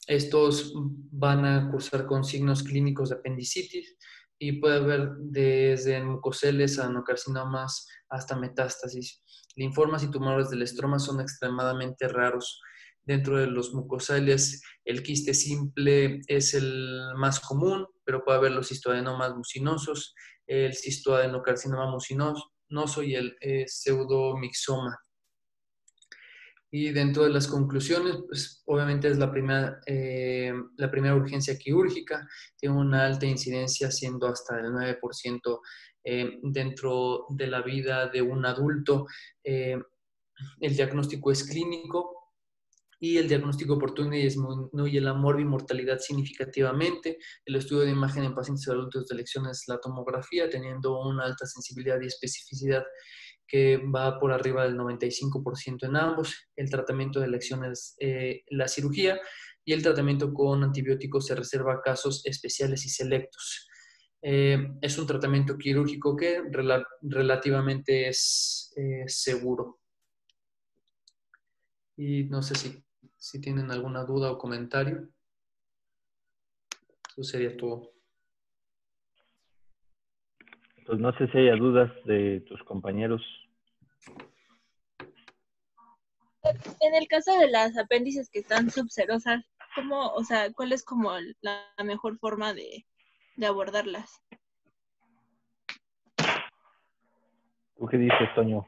Estos van a cursar con signos clínicos de apendicitis y puede haber desde mucoceles, adenocarcinomas hasta metástasis. Linfomas y tumores del estroma son extremadamente raros. Dentro de los mucosales, el quiste simple es el más común, pero puede haber los cistoadenomas mucinosos, el cistoadenocarcinoma mucinoso y el pseudomixoma. Y dentro de las conclusiones, pues, obviamente es la primera urgencia quirúrgica, tiene una alta incidencia, siendo hasta el 9% dentro de la vida de un adulto. El diagnóstico es clínico y el diagnóstico oportuno disminuye la morbimortalidad significativamente. El estudio de imagen en pacientes adultos de elección es la tomografía, teniendo una alta sensibilidad y especificidad que va por arriba del 95% en ambos. El tratamiento de elección es la cirugía, y el tratamiento con antibióticos se reserva a casos especiales y selectos. Es un tratamiento quirúrgico que relativamente es seguro. Y no sé si tienen alguna duda o comentario. Eso sería todo. Pues no sé si haya dudas de tus compañeros. En el caso de las apéndices que están subserosas, ¿cuál es como la mejor forma de abordarlas? ¿Tú qué dices, Toño?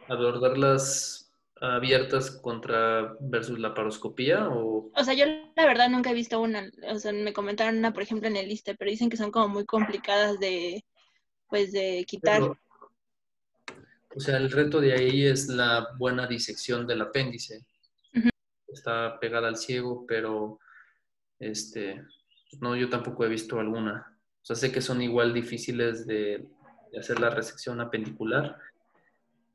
Abordarlas abiertas contra versus la paroscopía o... O sea, yo la verdad nunca he visto una, o sea, me comentaron una, por ejemplo, en el ISSSTE, pero dicen que son como muy complicadas de, pues, de quitar. Pero, o sea, el reto de ahí es la buena disección del apéndice. Ujú. Está pegada al ciego, pero no, yo tampoco he visto alguna. O sea, sé que son igual difíciles de hacer la resección apendicular.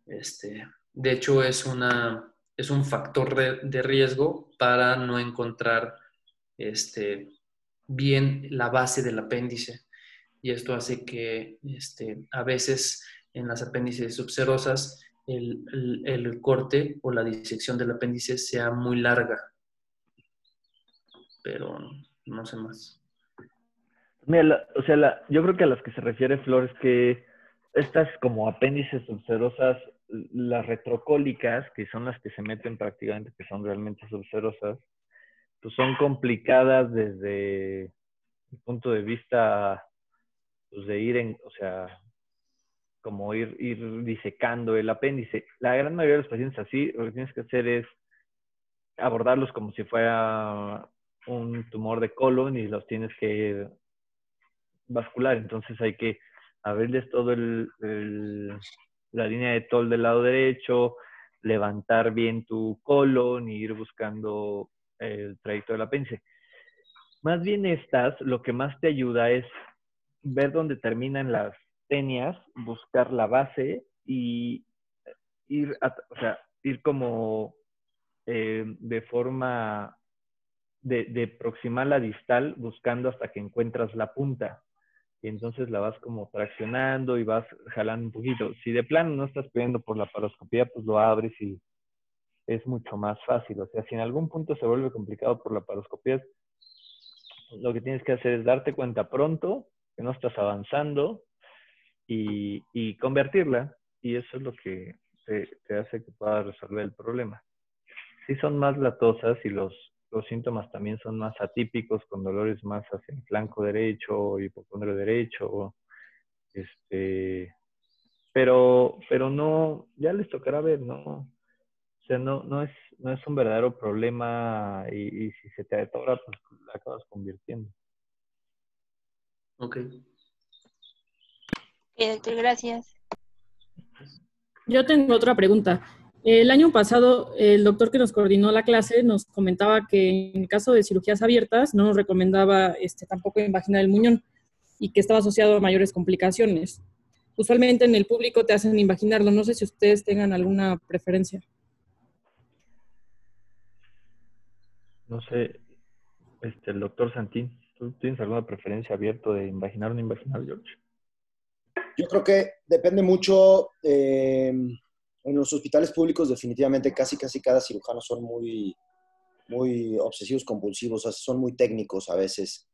De hecho, es un factor de riesgo para no encontrar bien la base del apéndice. Y esto hace que a veces en las apéndices subserosas el corte o la disección del apéndice sea muy larga, pero no sé más. Mira, yo creo que a las que se refiere Flor es que estas como apéndices subserosas, las retrocólicas, que son las que se meten prácticamente, que son realmente subserosas, pues son complicadas desde el punto de vista pues de o sea, como ir disecando el apéndice. La gran mayoría de los pacientes así, lo que tienes que hacer es abordarlos como si fuera un tumor de colon y los tienes que vascular. Entonces hay que abrirles todo la línea de Toll del lado derecho, levantar bien tu colon y ir buscando el trayecto del apéndice. Más bien lo que más te ayuda es ver dónde terminan las tenias, buscar la base y ir como de forma de proximal a distal, buscando hasta que encuentras la punta. Y entonces la vas como traccionando y vas jalando un poquito. Si de plano no estás pidiendo por la paroscopía, pues lo abres y es mucho más fácil. O sea, si en algún punto se vuelve complicado por la paroscopía, lo que tienes que hacer es darte cuenta pronto que no estás avanzando y convertirla. Y eso es lo que te hace que puedas resolver el problema. Sí son más latosas y los síntomas también son más atípicos, con dolores más hacia el flanco derecho, hipocondrio derecho, pero no, ya les tocará ver, ¿no? O sea, no es un verdadero problema y si se te atora, pues la acabas convirtiendo. Ok. Doctor, gracias. Yo tengo otra pregunta. El año pasado, el doctor que nos coordinó la clase nos comentaba que en caso de cirugías abiertas no nos recomendaba tampoco invaginar el muñón y que estaba asociado a mayores complicaciones. Usualmente en el público te hacen invaginarlo. No sé si ustedes tengan alguna preferencia. No sé, el doctor Santín, ¿tú tienes alguna preferencia abierto de invaginar o no invaginar, George? Yo creo que depende mucho. En los hospitales públicos definitivamente casi cada cirujano son muy, muy obsesivos compulsivos, o sea, son muy técnicos a veces.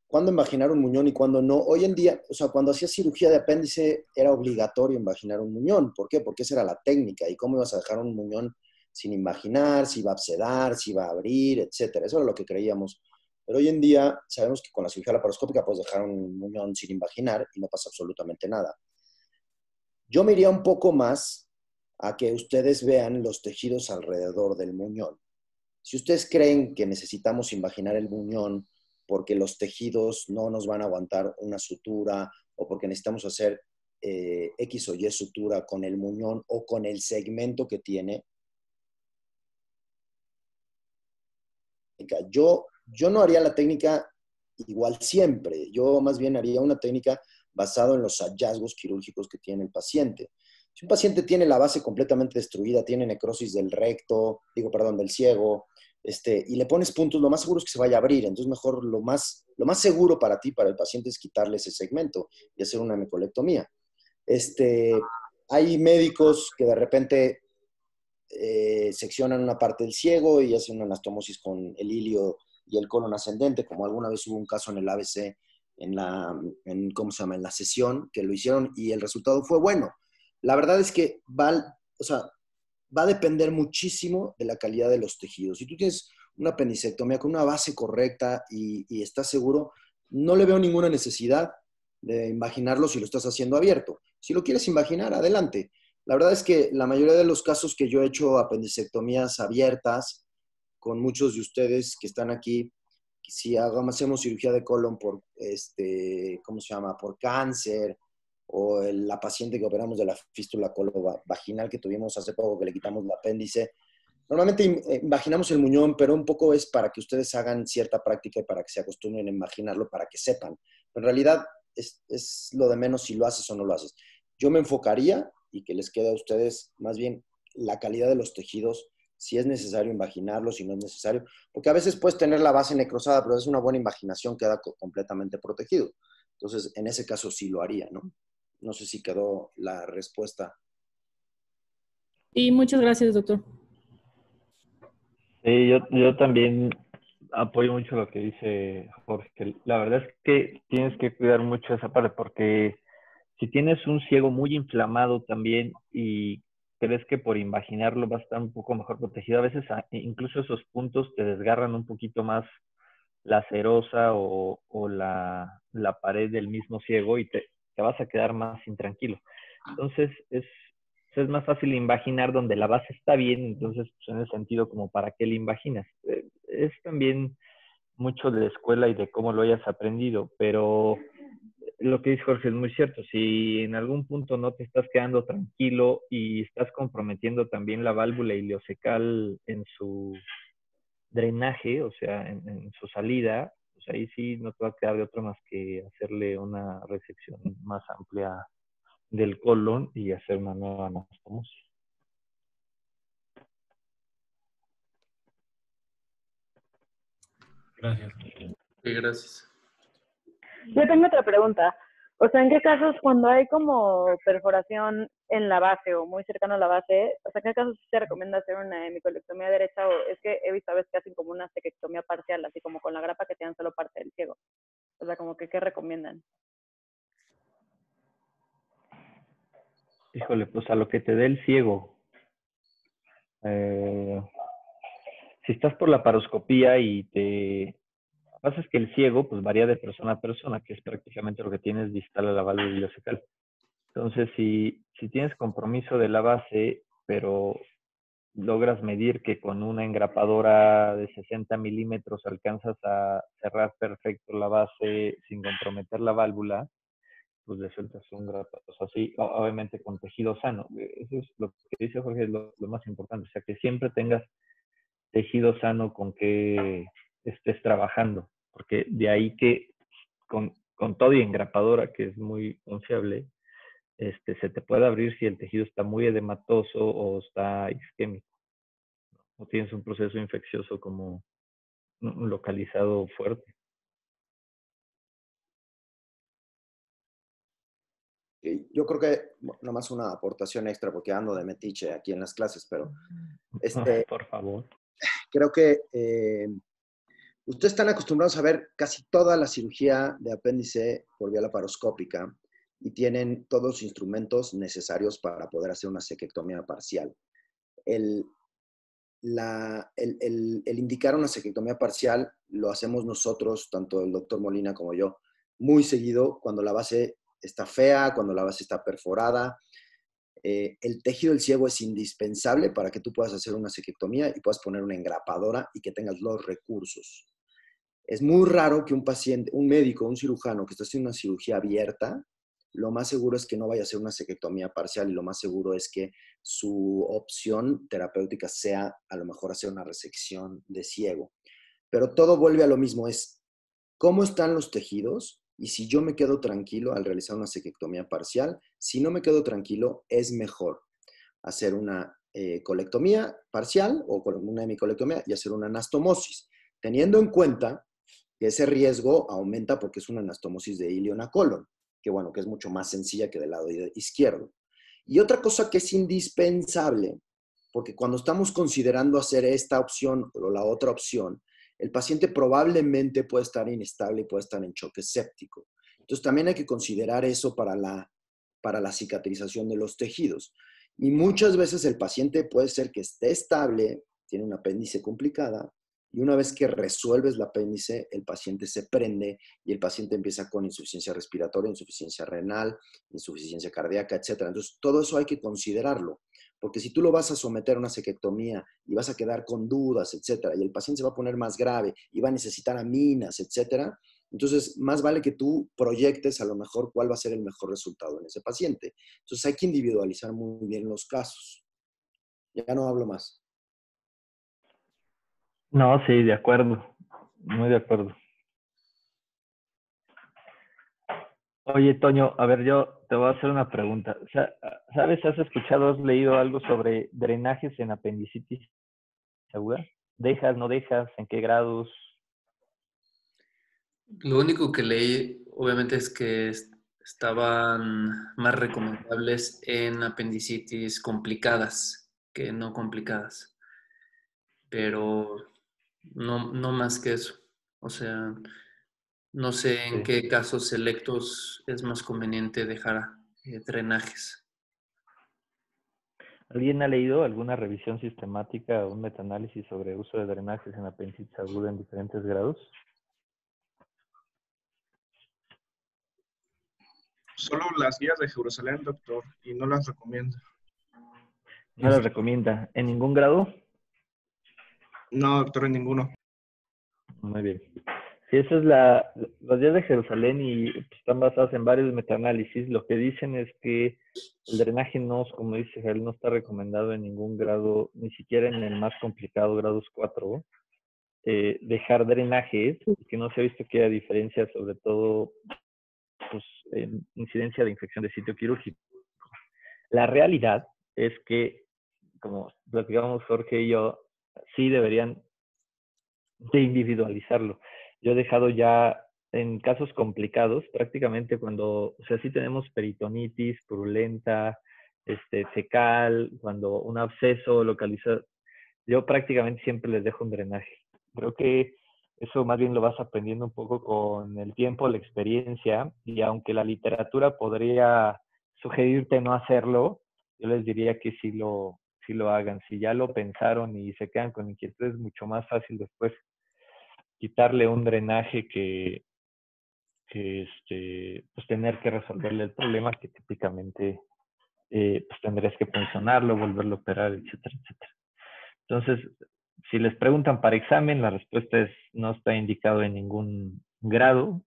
¿Cuándo invaginar un muñón y cuándo no? Hoy en día, o sea, cuando hacías cirugía de apéndice era obligatorio invaginar un muñón. ¿Por qué? Porque esa era la técnica. ¿Y cómo ibas a dejar un muñón sin invaginar? Si iba a absedar, si iba a abrir, etcétera. Eso era lo que creíamos. Pero hoy en día sabemos que con la cirugía laparoscópica puedes dejar un muñón sin invaginar y no pasa absolutamente nada. Yo me iría un poco más a que ustedes vean los tejidos alrededor del muñón. Si ustedes creen que necesitamos invaginar el muñón porque los tejidos no nos van a aguantar una sutura o porque necesitamos hacer X o Y sutura con el muñón o con el segmento que tiene, yo no haría la técnica igual siempre. Yo más bien haría una técnica basada en los hallazgos quirúrgicos que tiene el paciente. Si un paciente tiene la base completamente destruida, tiene necrosis del recto, del ciego, y le pones puntos, lo más seguro es que se vaya a abrir. Entonces, mejor lo más seguro para ti, para el paciente, es quitarle ese segmento y hacer una hemicolectomía. Hay médicos que de repente seccionan una parte del ciego y hacen una anastomosis con el ilio y el colon ascendente, como alguna vez hubo un caso en el ABC, en la sesión, que lo hicieron y el resultado fue bueno. La verdad es que va a depender muchísimo de la calidad de los tejidos. Si tú tienes una apendicectomía con una base correcta y estás seguro, no le veo ninguna necesidad de imaginarlo si lo estás haciendo abierto. Si lo quieres imaginar, adelante. La verdad es que la mayoría de los casos que yo he hecho apendicectomías abiertas, con muchos de ustedes que están aquí, si hacemos cirugía de colon por, ¿cómo se llama? Por cáncer, o la paciente que operamos de la fístula colovaginal que tuvimos hace poco, que le quitamos el apéndice. Normalmente imaginamos el muñón, pero un poco es para que ustedes hagan cierta práctica y para que se acostumbren a imaginarlo, para que sepan. Pero en realidad es lo de menos si lo haces o no lo haces. Yo me enfocaría, y que les quede a ustedes más bien la calidad de los tejidos, si es necesario imaginarlo, si no es necesario, porque a veces puedes tener la base necrosada, pero es una buena imaginación, queda completamente protegido. Entonces, en ese caso sí lo haría, ¿no? No sé si quedó la respuesta. Y muchas gracias, doctor. Sí, yo también apoyo mucho lo que dice Jorge. La verdad es que tienes que cuidar mucho esa parte porque si tienes un ciego muy inflamado también y crees que por imaginarlo va a estar un poco mejor protegido, a veces incluso esos puntos te desgarran un poquito más la serosa o la pared del mismo ciego y te vas a quedar más intranquilo. Entonces es más fácil imaginar donde la base está bien, entonces pues, en el sentido como para qué la imaginas. Es también mucho de la escuela y de cómo lo hayas aprendido, pero lo que dice Jorge es muy cierto. Si en algún punto no te estás quedando tranquilo y estás comprometiendo también la válvula ileocecal en su drenaje, o sea, en su salida, pues ahí sí no te va a quedar de otra más que hacerle una resección más amplia del colon y hacer una nueva anastomosis. Gracias. Sí, gracias. Yo tengo otra pregunta. O sea, ¿en qué casos cuando hay como perforación en la base o muy cercano a la base, o sea, ¿en qué casos se recomienda hacer una hemicolectomía derecha? O es que he visto a veces que hacen como una cectomía parcial, así como con la grapa que te dan solo parte del ciego. O sea, como que, ¿qué recomiendan? Híjole, pues a lo que te dé el ciego. Si estás por la paroscopía y te... Lo que pasa es que el ciego pues varía de persona a persona, que es prácticamente lo que tienes distal a la válvula ileocecal. Entonces, si tienes compromiso de la base, pero logras medir que con una engrapadora de 60 milímetros alcanzas a cerrar perfecto la base sin comprometer la válvula, pues le sueltas un grapadazo así, obviamente con tejido sano. Eso es lo que dice Jorge, es lo más importante. O sea, que siempre tengas tejido sano con que estés trabajando, porque de ahí que con todo y engrapadora, que es muy confiable, se te puede abrir si el tejido está muy edematoso o está isquémico, o tienes un proceso infeccioso como localizado fuerte. Yo creo que, nomás una aportación extra, porque ando de metiche aquí en las clases, pero Por favor. creo que ustedes están acostumbrados a ver casi toda la cirugía de apéndice por vía laparoscópica y tienen todos los instrumentos necesarios para poder hacer una cectomía parcial. El indicar una cectomía parcial lo hacemos nosotros, tanto el doctor Molina como yo, muy seguido cuando la base está fea, cuando la base está perforada. El tejido del ciego es indispensable para que tú puedas hacer una cectomía y puedas poner una engrapadora y que tengas los recursos. Es muy raro que un paciente, un médico, un cirujano que está haciendo una cirugía abierta, lo más seguro es que no vaya a hacer una cectomía parcial y lo más seguro es que su opción terapéutica sea a lo mejor hacer una resección de ciego. Pero todo vuelve a lo mismo, es cómo están los tejidos y si yo me quedo tranquilo al realizar una cectomía parcial. Si no me quedo tranquilo, es mejor hacer una colectomía parcial o con una hemicolectomía y hacer una anastomosis, teniendo en cuenta que ese riesgo aumenta porque es una anastomosis de ilion a colon, que bueno, que es mucho más sencilla que del lado izquierdo. Y otra cosa que es indispensable, porque cuando estamos considerando hacer esta opción o la otra opción, el paciente probablemente puede estar inestable y puede estar en choque séptico. Entonces también hay que considerar eso para la cicatrización de los tejidos. Y muchas veces el paciente puede ser que esté estable, tiene un apéndice complicada, Y una vez que resuelves el apéndice, el paciente se prende y el paciente empieza con insuficiencia respiratoria, insuficiencia renal, insuficiencia cardíaca, etc. Entonces, todo eso hay que considerarlo, porque si tú lo vas a someter a una cectomía y vas a quedar con dudas, etc., y el paciente se va a poner más grave y va a necesitar aminas, etc., entonces más vale que tú proyectes a lo mejor cuál va a ser el mejor resultado en ese paciente. Entonces, hay que individualizar muy bien los casos. Ya no hablo más. No, sí, de acuerdo. Muy de acuerdo. Oye, Toño, a ver, yo te voy a hacer una pregunta. O sea, ¿sabes? ¿Has escuchado, has leído algo sobre drenajes en apendicitis aguda? ¿Dejas, no dejas? ¿En qué grados? Lo único que leí, obviamente, es que estaban más recomendables en apendicitis complicadas que no complicadas, pero no más que eso. O sea, no sé en Sí. qué casos selectos es más conveniente dejar drenajes. ¿Alguien ha leído alguna revisión sistemática o un metaanálisis sobre uso de drenajes en apendicitis aguda en diferentes grados? Solo las guías de Jerusalén, doctor, y no las recomiendo. No las recomienda. ¿En ningún grado? No, doctor, en ninguno. Muy bien. Sí, esa es las guías de Jerusalén y pues, están basadas en varios metaanálisis. Lo que dicen es que el drenaje no, como dice Jael, no está recomendado en ningún grado, ni siquiera en el más complicado, grados 4. Dejar drenajes, que no se ha visto que haya diferencia, sobre todo pues, en incidencia de infección de sitio quirúrgico. La realidad es que, como platicamos Jorge y yo, sí deberían de individualizarlo. Yo he dejado ya en casos complicados, prácticamente cuando, o sea, sí tenemos peritonitis purulenta, fecal, cuando un absceso localizado, yo prácticamente siempre les dejo un drenaje. Creo que eso más bien lo vas aprendiendo un poco con el tiempo, la experiencia, y aunque la literatura podría sugerirte no hacerlo, yo les diría que sí lo hagan. Si ya lo pensaron y se quedan con inquietud, es mucho más fácil después quitarle un drenaje que pues tener que resolverle el problema que típicamente pues tendrías que pensionarlo, volverlo a operar, etcétera, etcétera. Entonces, si les preguntan para examen, la respuesta es no está indicado en ningún grado.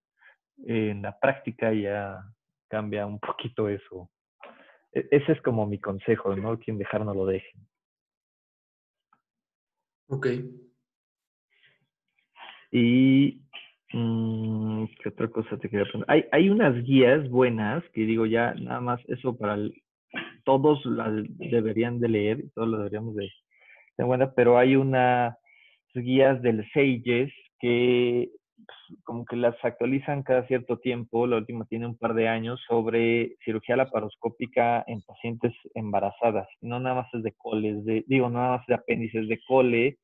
En la práctica ya cambia un poquito eso. Ese es como mi consejo, ¿no? Quien dejar no lo deje. Ok. Y ¿qué otra cosa te quería preguntar? Hay unas guías buenas que digo ya nada más eso para todos las deberían de leer, todos lo deberíamos de tener buena, pero hay unas guías del SAGES que pues, como que las actualizan cada cierto tiempo, la última tiene un par de años, sobre cirugía laparoscópica en pacientes embarazadas. No nada más es de coles, no nada más de apéndices, de cole,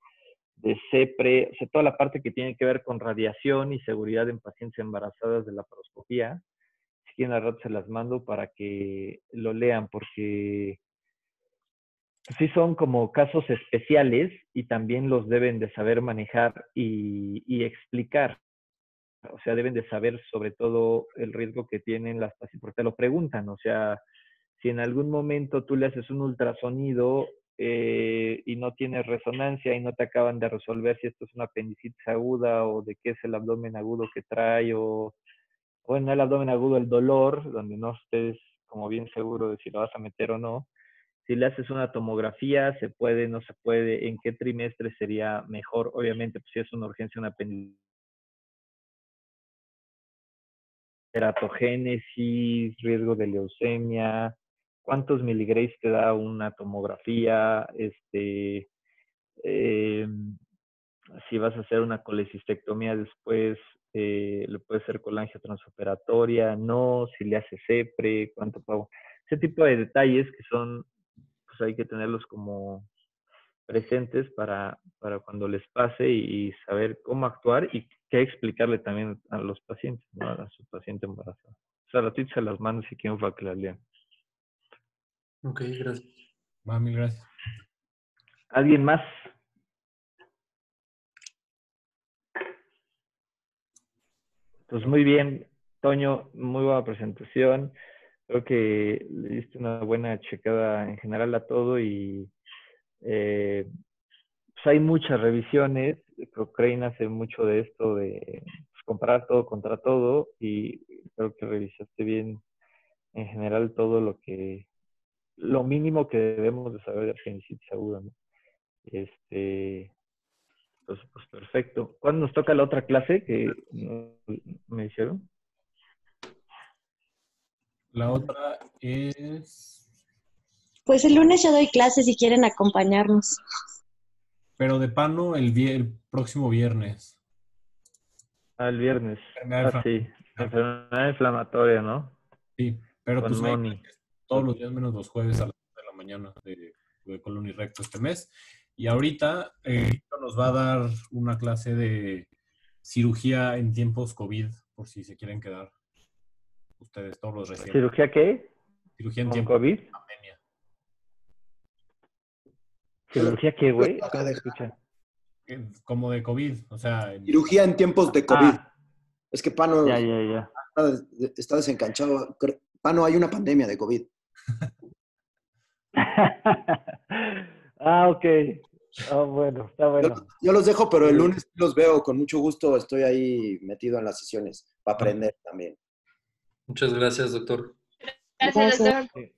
de CEPRE, o sea, toda la parte que tiene que ver con radiación y seguridad en pacientes embarazadas de laparoscopía. Si quieren, al rato se las mando para que lo lean, porque sí son como casos especiales y también los deben de saber manejar y explicar. O sea, deben de saber sobre todo el riesgo que tienen las pacientes, porque te lo preguntan, o sea, si en algún momento tú le haces un ultrasonido y no tienes resonancia y no te acaban de resolver si esto es una apendicitis aguda o de qué es el abdomen agudo que trae o bueno, el abdomen agudo, el dolor, donde no estés como bien seguro de si lo vas a meter o no. Si le haces una tomografía, se puede, no se puede, en qué trimestre sería mejor. Obviamente, pues si es una urgencia, una apendicitis, teratogénesis, riesgo de leucemia, cuántos miligrays te da una tomografía, eh, si vas a hacer una colecistectomía después, le puede ser colangio transoperatoria, no, si le hace CEPRE, cuánto pago. Ese tipo de detalles que son, pues hay que tenerlos como presentes para cuando les pase y saber cómo actuar y qué explicarle también a los pacientes, ¿no? A su paciente embarazada. O sea, a ratito se las mando si quieren para que las lean. Ok, gracias. Mil gracias. ¿Alguien más? Pues muy bien, Toño, muy buena presentación. Creo que le diste una buena checada en general a todo y pues hay muchas revisiones. Cochrane hace mucho de esto de pues, comparar todo contra todo y creo que revisaste bien en general todo lo mínimo que debemos de saber de apendicitis aguda, ¿no? Pues perfecto. ¿Cuándo nos toca la otra clase que me hicieron? La otra es... Pues el lunes ya doy clases si quieren acompañarnos. Pero de Pano el próximo viernes. El viernes. Enfermedad Sí. Enfermedad inflamatoria, ¿no? Sí, pero Con pues Moni. todos los días menos los jueves a las 9 de la mañana de colon y recto este mes. Y ahorita nos va a dar una clase de cirugía en tiempos COVID, por si se quieren quedar ustedes, todos los recientes. ¿Cirugía qué? Cirugía en ¿Con tiempos COVID? de pandemia. ¿Cirugía qué, güey? Acá se escucha. Como de COVID, o sea... Cirugía en tiempos de COVID. Es que Pano Ya. está desencanchado. Pano, hay una pandemia de COVID. Ok. Bueno, está bueno. Yo los dejo, pero el lunes los veo con mucho gusto. Estoy ahí metido en las sesiones para aprender también. Muchas gracias, doctor. Gracias, doctor.